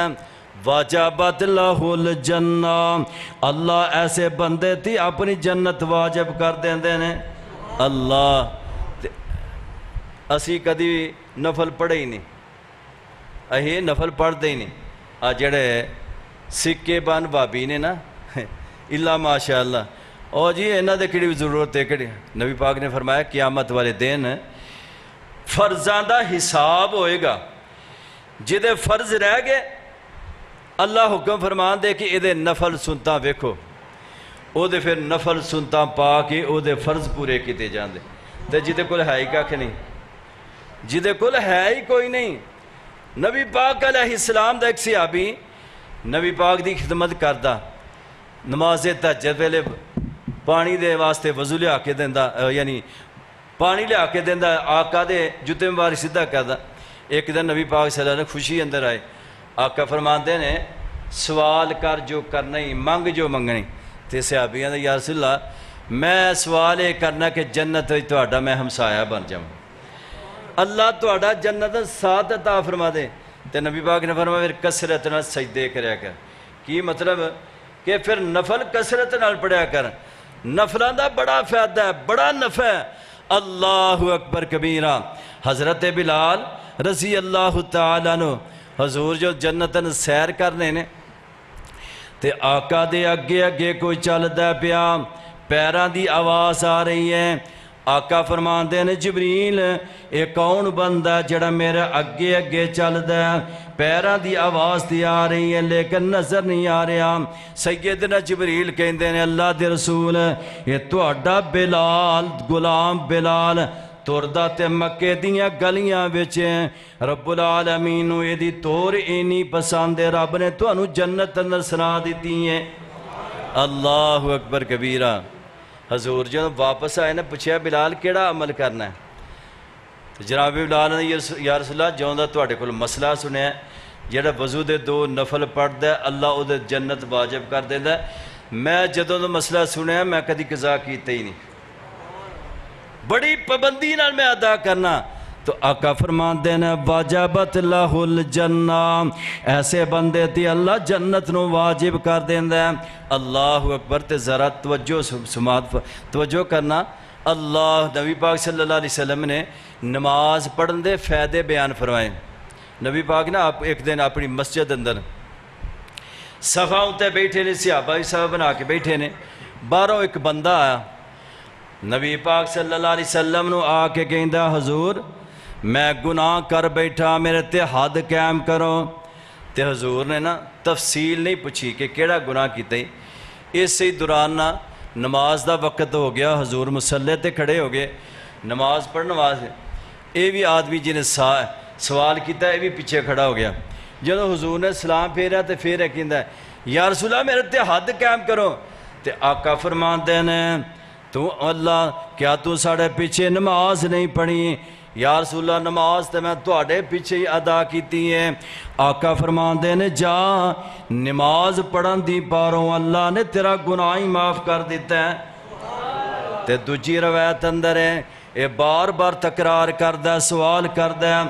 واجبت لہ الجنہ، اللہ ایسے بندے تھی اپنی جنت واجب کر دیندے نے۔ اللہ اسی کدی نفل پڑھے ہی نہیں، اہی نفل پڑھ دے ہی نہیں۔ آ جڑے سکے بان بابی نے نا اللہ ماشاءاللہ، او جی انہاں دے کیڑی ضرورت ہے کیڑی؟ نبی پاک نے فرمایا قیامت والے دن فرضاں دا حساب ہوئے گا، جدے فرض رہ گئے اللہ حکم فرمان دے کہ ادھے نفل سنتا ویکھو، او دے پھر نفل سنتا پا کے او دے فرض پورے کیتے جاندے، تے جدے کل ہے ہی کھ نہیں، جدے کل ہے ہی کوئی نہیں۔ نبی پاک علیہ السلام دا ایک صحابی نبی پاک دی خدمت کردہ، نماز تہجد ویلے پانی دے واسطے وضو لیا کے دیندا، یعنی پانی لیا کے دیندا، آقا دے جوتے مبارک سیدھا کردہ۔ ایک دن نبی پاک صلی اللہ علیہ وسلم خوشی اندر آئے، آقا فرماندے نے سوال کر جو کرنا ہی، منگ جو منگنی، تے صحابیاں دے یا رسول اللہ میں سوال یہ کرنا کہ جنت وچ تہاڈا میں ہمسایا بن جاؤں، اللہ تہاڈا جنت ساتھ عطا فرما دے۔ تے نبی پاک نے فرمایا پھر کثرت نال سجدے کریا کر۔ کی مطلب کہ پھر نفل کثرت نال پڑھیا کر، نفلاں دا بڑا فائدہ ہے، بڑا نفع ہے۔ اللہ اکبر کبیرہ۔ حضرت بلال رضی اللہ تعالیٰ عنہ حضور جو جنتن سیر کرنے نے تے آقا دے اگے اگے کوئی چلدا پیا، پیراں دی آواز آ رہی ہے، آقا فرماندے نے جبریل اے کون بندہ جڑا میرے اگے اگے چلدا ہے، پیراں دی آواز دی آ رہی ہے لیکن نظر نہیں آ رہا۔ سیدنا جبریل کہندے نے اللہ دے رسول یہ تہاڈا بلال، غلام بلال تردا تے مکے دیاں گلیاں وچ رب العالمین نو ایدی تور اینی پسند ہے، رب نے تانوں جنت اندر سنا دتی ہے۔ اللہ اکبر کبیرہ۔ حضور جب واپس آئے نا پوچھا بلال کیڑا عمل کرنا ہے؟ تو جناب بلال نے یا رسول اللہ جاؤں دا تواڈے کول مسئلہ سنیا ہے، جڑا وضو دے 2 نفل پڑھدا ہے اللہ او دے جنت واجب کر دیندا ہے۔ میں جدوں دا مسئلہ سنیا میں کدی قضا کیتا ہی نہیں، بڑی پابندی نال میں ادا کرنا۔ تو آقا فرماندے نے واجبت لہ الجنہ، ایسے بندے تے اللہ جنت نو واجب کر دیندا ہے۔ اللہ اکبر۔ تے ذرا توجہ کرنا، اللہ نبی پاک صلی اللہ علیہ وسلم نے نماز پڑھن دے فائدے بیان فرمائے۔ نبی پاک نا ایک دن اپنی مسجد اندر صفا تے بیٹھے نے، صحابہ بھی صفا بنا کے بیٹھے نے، باہروں ایک بندہ آیا، نبی پاک صلی اللہ علیہ وسلم نو آ کے کہندا حضور میں گناہ کر بیٹھا، میرے تے حد قائم کرو۔ تے حضور نے نا تفصیل نہیں پوچھی کہ کیڑا گناہ کیتا ہی۔ اس دوران نا نماز دا وقت ہو گیا، حضور مصلی تے کھڑے ہو گئے، نماز پڑھنے واسطے۔ اے بھی آدمی جنہیں سوال کیتا ہے، اے بھی پیچھے کھڑا ہو گیا۔ جب حضور نے سلام پھیرا تے پھر کہندا ہے یا رسول اللہ میرے تے حد قائم کرو۔ تے آقا فرماندے نے تو اللہ کیا تو ساڑھے پیچھے نماز نہیں پڑھی؟ یا رسول اللہ نماز تے میں تواڈے پیچھے ہی ادا کیتی ہے۔ آقا فرماندے نے جا نماز پڑھن دی پاروں اللہ نے تیرا گناہ ہی معاف کر دیتا ہے۔ تے دوجی روایت اندر ہے اے بار بار تکرار کردہ سوال کردہ،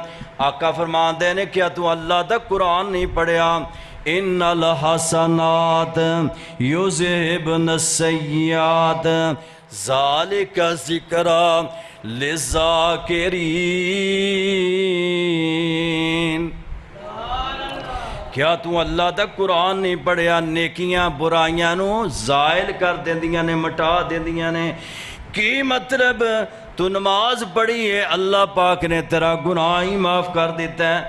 آقا فرماندے نے کیا تو اللہ دا قرآن نہیں پڑھیا؟ ان الحسنات یذہبن السیئات ذالک ذکری للذاکرین۔ کیا تو اللہ دا قرآن نہیں پڑھیا؟ نیکیاں برائیاں نو زائل کر دیندیاں نے، مٹا دیندیاں نے۔ کی مطلب تو نماز پڑھی ہے اللہ پاک نے تیرا گناہ ہی معاف کر دیتا ہے۔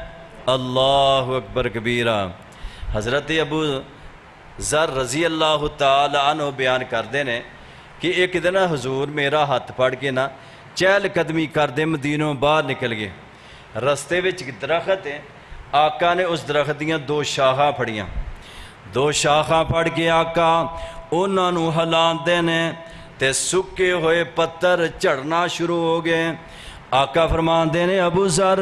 اللہ اکبر کبیرہ۔ حضرت ابو ذر رضی اللہ تعالی عنہ بیان کردے نے کہ ایک دن حضور میرا ہاتھ پھڑ کے نا چہل قدمی کردے مدینوں باہر نکل گئے، رستے وچ ایک درخت ہے، آقا نے اس درخت دیاں 2 شاخاں پھڑیاں، 2 شاخاں پھڑ کے آقا انہاں نو ہلاندے نے تے سکے ہوئے پتھر جھڑنا شروع ہو گئے۔ آقا فرماندے نے ابو ذر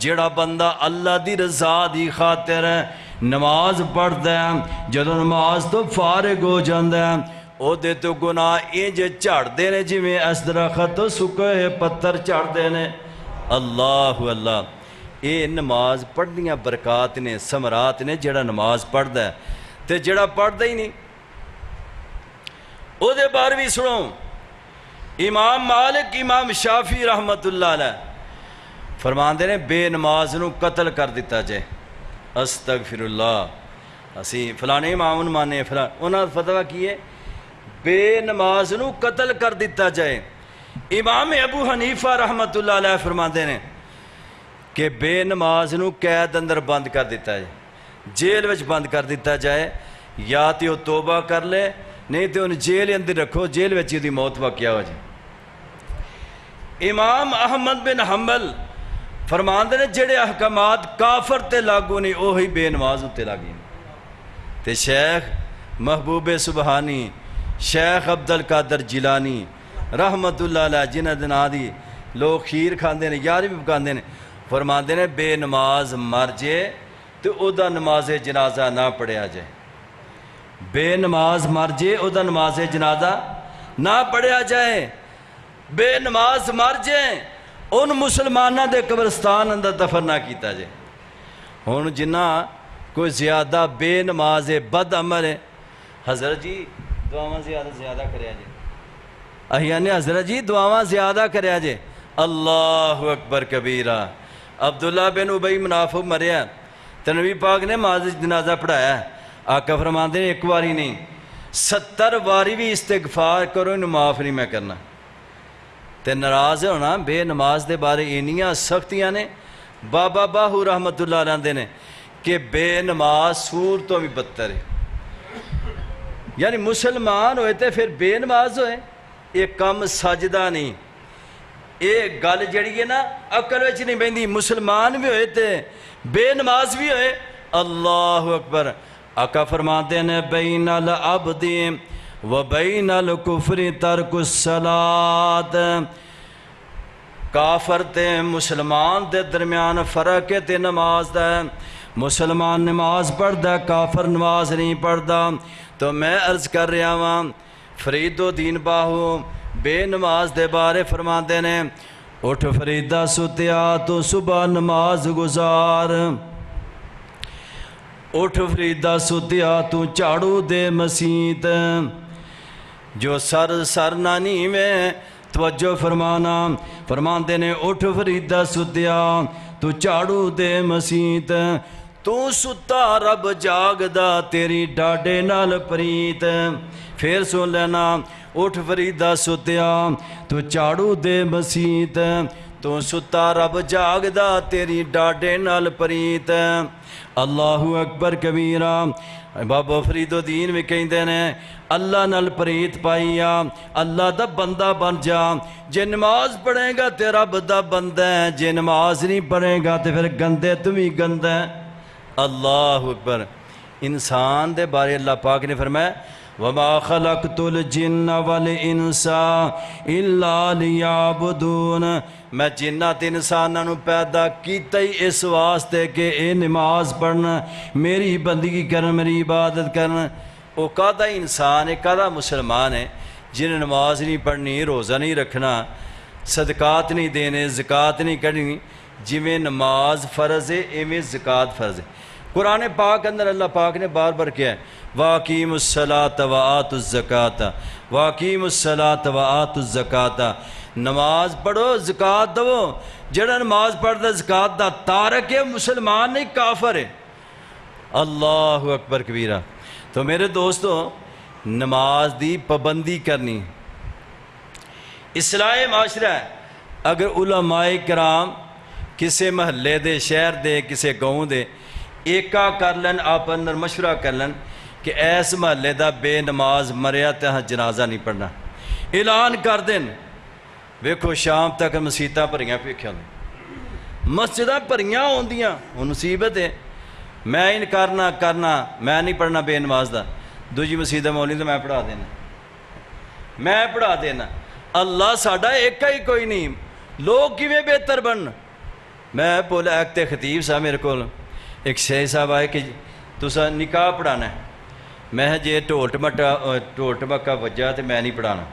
جڑا بندہ اللہ دی رضا دی خاطر نماز پڑھدا ہے، جدوں نماز تو فارغ ہو جاندا ہے او دے تو گناہ انج جھڑدے نے جویں اس درخت تو سکے ہوئے پتھر جھڑدے نے۔ اللہ اللہ۔ اے نماز پڑھنیاں برکات نے، ثمرات نے جڑا نماز پڑھدا ہے۔ تے جڑا پڑھدا ہی نہیں او دے بارے بھی سنو، امام مالک امام شافعی رحمت اللہ علیہ فرماندے نے بے نماز نو قتل کر دیتا جائے۔ استغفر اللہ۔ اسی فلانے امام نو مانے فلاں انہاں فتویٰ کیے بے نماز نو قتل کر دیتا جائے۔ امام ابو حنیفہ رحمت اللہ علیہ فرماندے نے کہ بے نماز نو قید اندر بند کر دیتا جائے، جیل وچ بند کر دیتا جائے، یا تے وہ توبہ کر لے نہیں تو انہیں جیل اندر رکھو، جیل وچ دی موت واقعہ ہو جائے۔ امام احمد بن حنبل فرماندے نے جڑے احکامات کافر تے لاگو نہیں اوہی بے نماز تے لاگی۔ تے شیخ محبوب سبحانی، شیخ عبدالقادر جیلانی رحمت اللہ علیہ جنہ دنا دی لوگ خیر کھاندے نے، یاری بھی پکاندے نے، فرماندے نے بے نماز مر جائے تو او دا نماز جنازہ نہ پڑھیا جائے۔ بے نماز مر جائے او دا نماز جنازہ نہ پڑھیا جائے۔ بے نماز مر جائے ان مسلمانہ دے قبرستان اندر دفن نہ کیتا جائے۔ ہن جنہ کوئی زیادہ بے نماز بد عمل ہے حضرت جی دعاواں زیادہ کریا جے احیاء نے حضرت جی دعاواں زیادہ کریا جے اللہ اکبر کبیرہ عبداللہ بن ابی منافق مریا تو نبی پاک نے جنازہ پڑھایا ہے آقا فرماتے ہیں ایک واری نہیں 70 واری بھی استغفار کرو انہوں معاف نہیں میں کرنا تے ناراض ہونا بے نماز دے بارے انیاں سختیاں نے بابا باہو رحمت اللہ علیہ نے کہ بے نماز سور تو بھی بدتر ہے یعنی مسلمان ہوئے تھے پھر بے نماز ہوئے ایک کم سجدہ نہیں ایک گل جڑی ہے نا عقل وچ نہیں بہندی مسلمان بھی ہوئے تھے بے نماز بھی ہوئے اللہ اکبر آقا فرماتے ہیں بین العبد و بین الکفر ترک الصلاۃ کافر تے مسلمان دے درمیان فرق تے نماز دا ہے مسلمان نماز پڑھدا کافر نماز نہیں پڑھدا تو میں عرض کر رہا ہوں فرید الدین باہو بے نماز دے بارے فرماتے ہیں اٹھ فریدہ ستیا تو صبح نماز گزار اٹھ فریدہ ستیا تو چاڑو دے مسیت جو سر نانی میں توجہ فرمانا فرماتے ہیں اٹھ فریدہ ستیا تو چاڑو دے مسیت تو ستا رب جاگدا تیری ڈاڈے نال پریت پھر سن لینا اٹھ فریدہ ستیا تو چاڑو دے مسیت تو ستا رب جاگدا تیری ڈاڈے نال پریت اللہ اکبر کبیرہ بابا فرید الدین بھی کہندے نے اللہ نال پریت پائیا اللہ دا بندہ بن جا جے نماز پڑھے گا تے رب دا بندہ ہے جے نماز نہیں پڑھے گا تے پھر گندے تمہیں گندہ ہے اللہ اکبر انسان دے بارے اللہ پاک نے فرمایا وَمَا خَلَقْتُ الْجِنَّ وَالْإِنسَ إِلَّا لِيَعْبُدُونَ میں جنات انسانوں پیدا کیتا ہی اس واسطے کہ اے نماز پڑھنا میری بندگی کرنا میری عبادت کرنا وہ کہتا انسان ہے کہتا مسلمان ہے جنہیں نماز نہیں پڑھنی روزہ نہیں رکھنا صدقات نہیں دینے زکوٰۃ نہیں کرنی جویں نماز فرض ہے ایویں زکوٰۃ فرض ہے قرآن پاک اندر اللہ پاک نے بار بار کیا ہے وَأَقِيمُوا الصَّلَاةَ وَآتُوا الزَّكَاةَ وَأَقِيمُوا الصَّلَاةَ وَآتُوا الزَّكَاةَ نماز پڑھو زکوٰۃ دو جڑا نماز پڑھتا زکوٰۃ دا تارک ہے مسلمان نہیں کافر ہے اللہ اکبر کبیرہ تو میرے دوستو نماز دی پابندی کرنی اصلاح معاشرہ ہے اگر علماء کرام کسے محلے دے شہر دے کسے گاؤں دے ایکا کر لن آپ اندر مشورہ کر لن کہ ایس محلے دا بے نماز مریا تہاں جنازہ نہیں پڑھنا اعلان کر دیں ویکھو شام تک مسیتاں پریاں پیکھیاں مسجدہ پریاں ہوندیاں نصیبت ہے میں انکار نہ کرنا میں نہیں پڑھنا بے نماز دا دوجی مسجدہ مولوی تو میں پڑھا دینا اللہ ساڈا ایک ہی کوئی نہیں لوگ کیویں بہتر بن میں بولا ایک تے خطیب صاحب میرے کو ایک شیخ صاحب آئے کہ تسا نکاح پڑھانا ہے میں جے ٹھول ٹمکا وجہ تو میں نہیں پڑھانا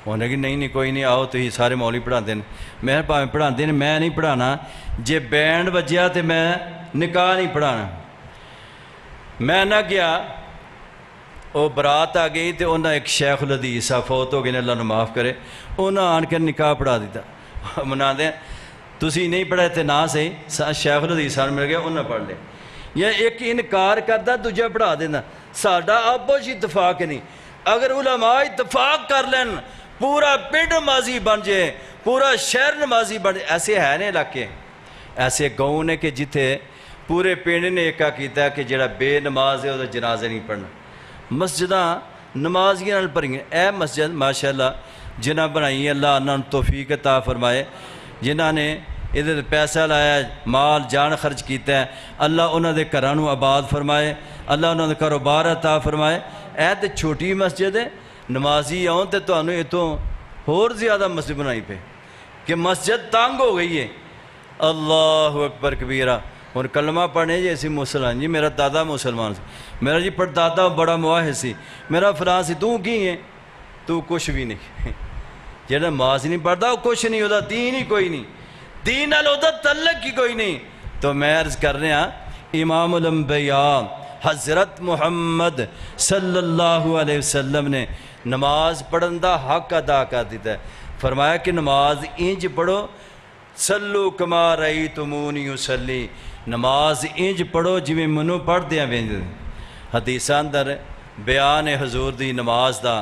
انہوں نے کہ نہیں کوئی نہیں آؤ تو ہی سارے مولوی پڑھا دیں میں پڑھا دیں میں نہیں پڑھانا جے بینڈ وجہ تو میں نکاح نہیں پڑھانا میں نہ گیا وہ برات آ گئی تو انہوں ایک شیخ الحدیث صاحب فوت ہو گئے اللہ نے معاف کرے انہوں آن کر نکاح پڑھا دیتا منا دیں تسی نہیں پڑھے تھے نہ صحیح شیخ الحدیث صاحب مل گیا انہوں نے پڑھ لے یا ایک انکار کرتا دوجہ پڑھا دینا ساڈا آپس اتفاق نہیں اگر علماء اتفاق کر لین پورا پنڈ نمازی بن جائے پورا شہر نمازی بن جائے ایسے ہے نہیں علاقے ایسے گاؤں نے کہ جتھے پورے پنڈ نے ایکا کیتا ہے کہ جڑا بے نماز ہے وہ جنازہ نہیں پڑھنا مسجداں نمازیاں نال بھریاں اے مسجد ماشاءاللہ جنہاں بنائی اللہ انہاں توفیق عطا فرمائے جنہاں نے ادھر پیسہ لایا مال جان خرچ کیتا ہے اللہ انہاں دے گھراں نوں آباد فرمائے اللہ انہاں دے کاروبار عطا فرمائے اے تے چھوٹی مسجد ہے نمازی آؤں تے تانوں اتوں ہور زیادہ مسجد بنائی پہ کہ مسجد تانگ ہو گئی ہے اللہ اکبر کبیرہ اور کلمہ پڑھنے جیسی مسلمان جی میرا دادا مسلمان سی میرا جی پر دادا بڑا مواحد سی میرا فلاں سی تو کی ہے تو کچھ بھی نہیں جہاں نماز نہیں پڑھتا وہ کچھ نہیں ہوتا دین ہی کوئی نہیں دین نال ہوتا تعلق ہی کوئی نہیں تو میں عرض کر رہا امام الانبیاء حضرت محمد صلی اللہ علیہ وسلم نے نماز پڑھن دا حق ادا کر دیتا ہے. فرمایا کہ نماز انج پڑھو سلو کما رأیتمونی اصلی، نماز انج پڑھو جویں منو پڑھ دیاں وینج. حدیثاں اندر بیان حضور دی نماز دا،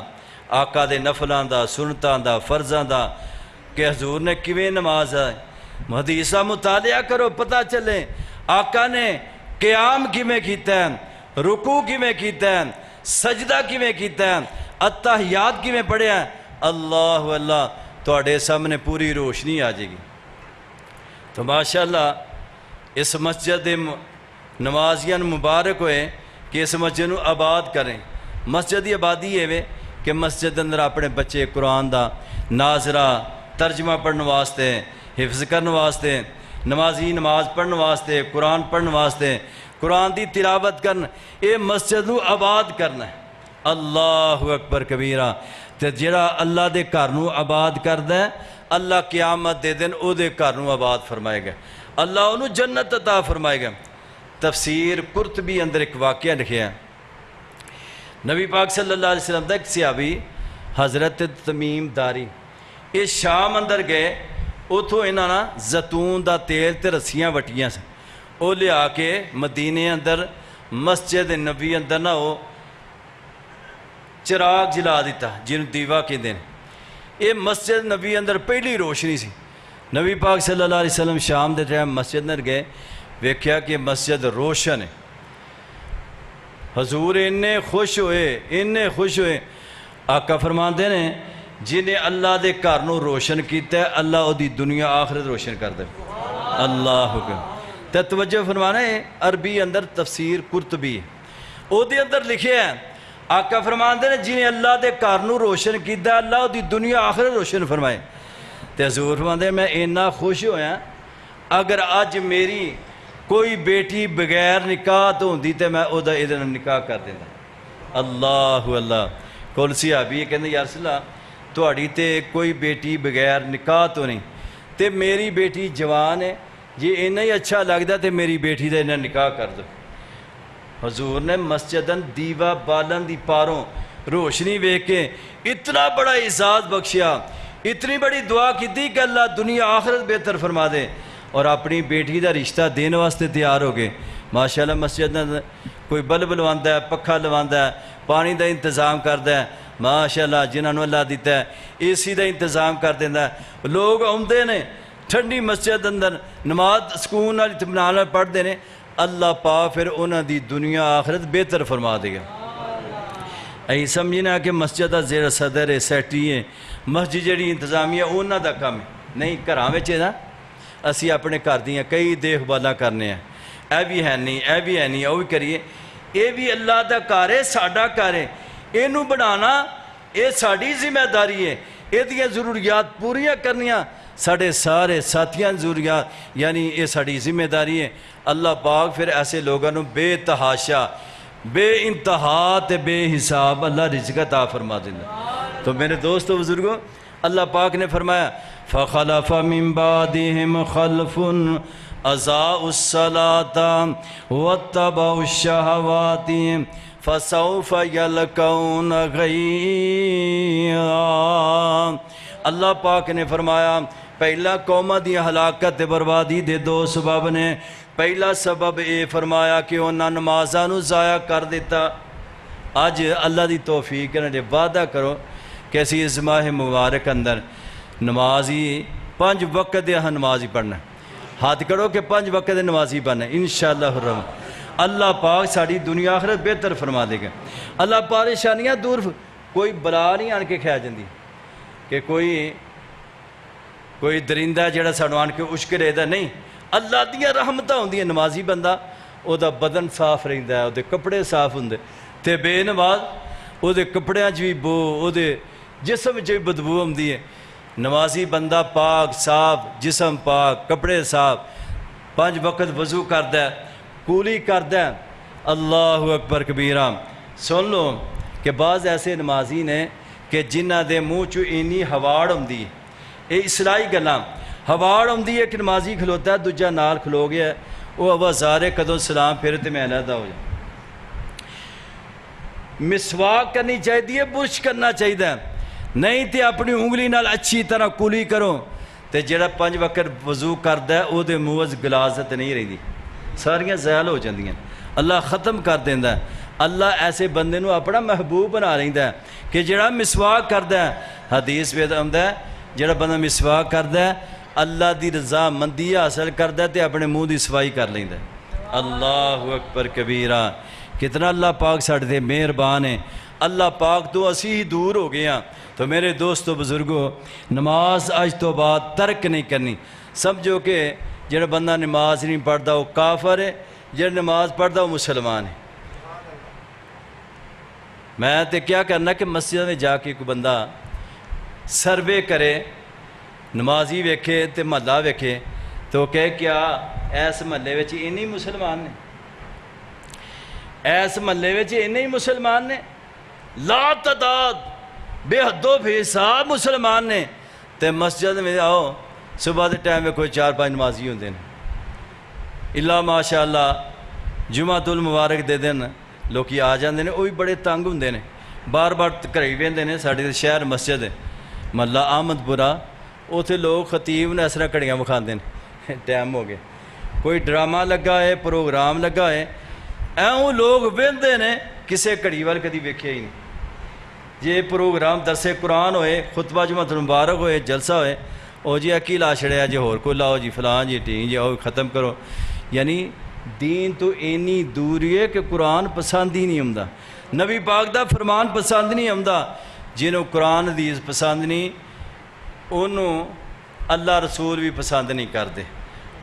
آقا دے نفلاں دا، سنتاں دا، فرضاں دا، کہ حضور نے کیویں نماز ہے. حدیثاں مطالعہ کرو پتہ چلے آقا نے قیام کیویں کیتا ہے، رکوع کیویں کیتا ہے، سجدہ کیویں کیتا ہے، اتحیات کیویں پڑھیا ہے. اللہ اللہ تواڈے سامنے پوری روشنی آ جائے گی. تو ماشاءاللہ اس مسجد نمازیاں مبارک ہوئے کہ اس مسجد نو آباد کریں. مسجد آبادی ہے کہ مسجد اندر اپنے بچے قرآن دا ناظرہ ترجمہ پڑھنے واسطے، حفظ کرنے واسطے، نمازی نماز پڑھنے واسطے، قرآن پڑھنے واسطے، قرآن دی تلاوت کرنا، یہ مسجد نو آباد کرنا ہے. اللہ اکبر کبیرہ. تے جڑا اللہ دے گھر نو آباد کردا ہے اللہ قیامت دے دن او دے گھر نو آباد فرمائے گا، اللہ انہوں جنت عطا فرمائے گا. تفسیر قرطبی اندر ایک واقعہ لکھیا ہے. نبی پاک صلی اللہ علیہ وسلم دا ایک صحابی حضرت تمیم داری یہ شام اندر گئے، اتھوں انہاں نا زیتون دا تیل تے رسیاں وٹیاں سن، وہ لیا کے مدینے اندر مسجد نبی اندر نا وہ چراغ جلا دیتا جنہوں دیوا کہندے نے. یہ مسجد نبی اندر پہلی روشنی سی. نبی پاک صلی اللہ علیہ وسلم شام دے ٹائم مسجد اندر گئے، ویکھیا کہ مسجد روشن ہے. حضور انہیں خوش ہوئے. آقا فرماندے نے جنہیں اللہ دے گھر نو روشن کیتا ہے اللہ او دی دنیا آخرت روشن کر دے. اللہ حکم. تے توجہ فرمانا ہے عربی اندر تفسیر قرطبی ہے، او دے اندر لکھے ہیں آقا فرماندے نے جنہیں اللہ دے گھر نو روشن کیتا ہے اللہ او دی دنیا آخرت روشن فرمائے. تے حضور فرماندے میں اتنا خوش ہویا اگر اج میری کوئی بیٹی بغیر نکاح تو ہوندی تے میں او دا ادھر نکاح کر دیندا. اللہ اللہ. کول صحابی کہندے یا رسول اللہ تہاڈی تے کوئی بیٹی بغیر نکاح تو نہیں تے میری بیٹی جوان ہے، جی اتنا ہی اچھا لگدا تے میری بیٹی دا انہاں نکاح کر دو. حضور نے مسجدن دیوا بالن دی پاروں روشنی ویکھ کے اتنا بڑا اعزاز بخشیا، اتنی بڑی دعا کی کہ اللہ دنیا آخرت بہتر فرما دے، اور اپنی بیٹی دا رشتہ دین واسطے تیار ہو گئے. ماشاءاللہ مسجد میں کوئی بلب لواندا ہے، پکھا لواندا ہے، پانی دا انتظام کردا ہے. ماشاءاللہ جنہاں نوں اللہ دیتا ہے اے سی دا انتظام کر دیندا ہے. لوگ آندے نے ٹھنڈی مسجد اندر نماز سکون نال اطمینان نال پڑھدے نے، اللہ پاک پھر انہاں دی دنیا آخرت بہتر فرما دے گا. ائی سمجھنا کہ مسجد دا زیر صدر ہے، سیکٹری ہے، مسجد جڑی انتظامیہ انہاں دا کام ہے نہیں. گھراں وچ نا اسی اپنے گھر دیاں کئی دیکھ بھالاں کرنے ہیں، اے بھی ہے نہیں او بھی کریے. اے بھی اللہ دا گھر ہے، ساڈا گھر ہے، اینوں بنانا اے ساڈی ذمہ داری ہے. اے دیاں ضروریات پوریاں کرنیاں ساڑھے سارے ساتھیاں ضروریات، یعنی یہ ساڑھی ذمہ داری ہے. اللہ پاک پھر ایسے لوگوں نے بے تحاشا بے انتہا تے بے حساب اللہ رزق عطا فرما دینا. تو میرے دوست و بزرگوں اللہ پاک نے فرمایا فَخَلَفَ مِن بَعْدِهِمْ خَلْفٌ أَضَاعُوا الصَّلَاةَ وَاتَّبَعُوا الشَّهَوَاتِ فَسَوْفَ يَلْقَوْنَ غَيًّا. اللہ پاک نے فرمایا پہلا قومہ دی ہلاکت بربادی دے دو سبب نے. پہلا سبب اے فرمایا کہ انہاں نمازاں نو ضائع کر دیتا. آج اللہ دی توفیق نے وعدہ کرو کہ اسی اس ماہ مبارک اندر نمازی 5 وقت دے نمازی پڑھنا. ہاتھ کرو کہ 5 وقت دے نمازی بننا انشاءاللہ الرحمن. اللہ پاک ساری دنیا آخرت بہتر فرما دے گا. اللہ پریشانیاں دور، کوئی بلا نہیں آن کے کھا جاندی کہ کوئی درندہ جڑا سانو آن کے اشک رہتا نہیں. اللہ دیاں رحمتاں ہوندیاں. نمازی بندہ او دا بدن صاف رہندا ہے، او دے کپڑے صاف ہوندے، تے بے نماز او دے کپڑیاں چ بھی بو، او دے جسم چ بھی بدبو ہوندی ہے. نمازی بندہ پاک صاف، جسم پاک، کپڑے صاف، 5 وقت وضو کردا ہے، کولی کردا ہے. اللہ اکبر کبیرہ. سن لو کہ بعض ایسے نمازی نے کہ جنہ دے منہ چ اینی ہواڑ ہوندی ہے، یہ اصلاحی گلاں ہواڑ ہوندی ہے کہ نمازی کھلوتا ہے دوجا نال کھلو گیا ہے، وہ آوازارے کدوں سلام پھر تے میں علیحدہ ہو جائے. مسواک کرنی چاہیے، برش کرنا چاہیے، نہیں تو اپنی انگلی نال اچھی طرح کلی کرو تو جڑا 5 وقت وضو کرتا ہے وہ منہ غلاظت نہیں رہتی، ساریاں زائل ہو جاندیاں، اللہ ختم کر دیندا ہے۔ اللہ ایسے بندے نو اپنا محبوب بنا لیندا ہے کہ جڑا مسواک کردا ہے، حدیث وچ آندا ہے جڑا بندہ مسواک کردا ہے اللہ دی رضا مندی حاصل کردا ہے تے اپنے منہ دی صفائی کر لیندا ہے۔ اللہ اکبر کبیرہ، کتنا اللہ پاک ساڈے تے مہربان ہے۔ اللہ پاک تو اسی ہی دور ہو گئے ہیں، تو میرے دوستو بزرگو نماز اج تو بعد ترک نہیں کرنی۔ سمجھو کہ جڑا بندہ نماز نہیں پڑھتا وہ کافر ہے، جڑا نماز پڑھتا وہ مسلمان ہے۔ میں تے کیا کرنا کہ مسجد میں جا کے کوئی بندہ سروے کرے، نمازی ویکھے تے محلہ ویکھے تو کہے کیا ایس محلے وچ انہی مسلمان نے، ایس محلے وچ انہی مسلمان نے، لا تعداد بے حد و بے حساب مسلمان نے، تے مسجد میں آؤ صبح دے ٹائم میں کوئی 4-5 نمازی ہوندے نے، اللہ ماشاءاللہ جمعۃ المبارک دے دن لوکی آ جاندے نے، وہ بھی بڑے تنگ ہوندے نے، بار بار گھرے ویندے نے۔ ساڈے شہر مسجد ہے محلہ احمد پورہ، اوتھے لوگ خطیب نے اس طرح گھڑیاں وکھاندے نے، ٹائم ہو گیا، کوئی ڈرامہ لگا ہے، پروگرام لگا ہے، ایوں لوگ ویندے نے، کسے گھڑی وال کدی ویکھیا ہی نہیں۔ جے پروگرام درس قرآن ہوئے، خطبہ جمعۃ المبارک ہوئے، جلسہ ہوئے، او جی اکی لا چھڑیا جی ہور کوئی لاؤ جی فلاں جی ٹھیک جی آؤ ختم کرو۔ یعنی دین تو اینی دوری ہے کہ قرآن پسند ہی نہیں آمدا، نبی پاک دا فرمان پسند نہیں آمدا۔ جنہوں قرآن حدیث پسند نہیں انہوں اللہ رسول بھی پسند نہیں کرتے،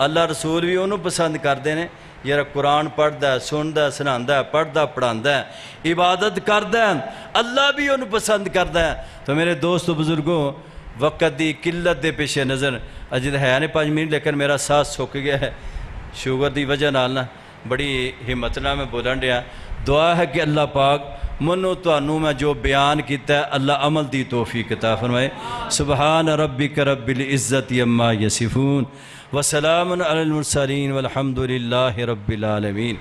اللہ رسول بھی انہوں پسند کرتے ہیں یار قرآن پڑھتا ہے، سنتا ہے، سناتا ہے، پڑھتا پڑھاتا ہے، عبادت کرتا ہے، اللہ بھی انہوں پسند کرتا ہے۔ تو میرے دوست و بزرگوں وقت دی قلت دے پیش نظر اجے ہے نے 5 منٹ لیکن میرا ساتھ سک گیا ہے شوگر دی وجہ نال نا، بڑی ہمت نال میں بولن ڈیا۔ دعا ہے کہ اللہ پاک منو تانوں میں جو بیان کیتا ہے اللہ عمل دی توفیق عطا فرمائے۔ سبحان ربک رب العزت عما یصفون وسلام علی المرسلین والحمد للہ رب العالمین۔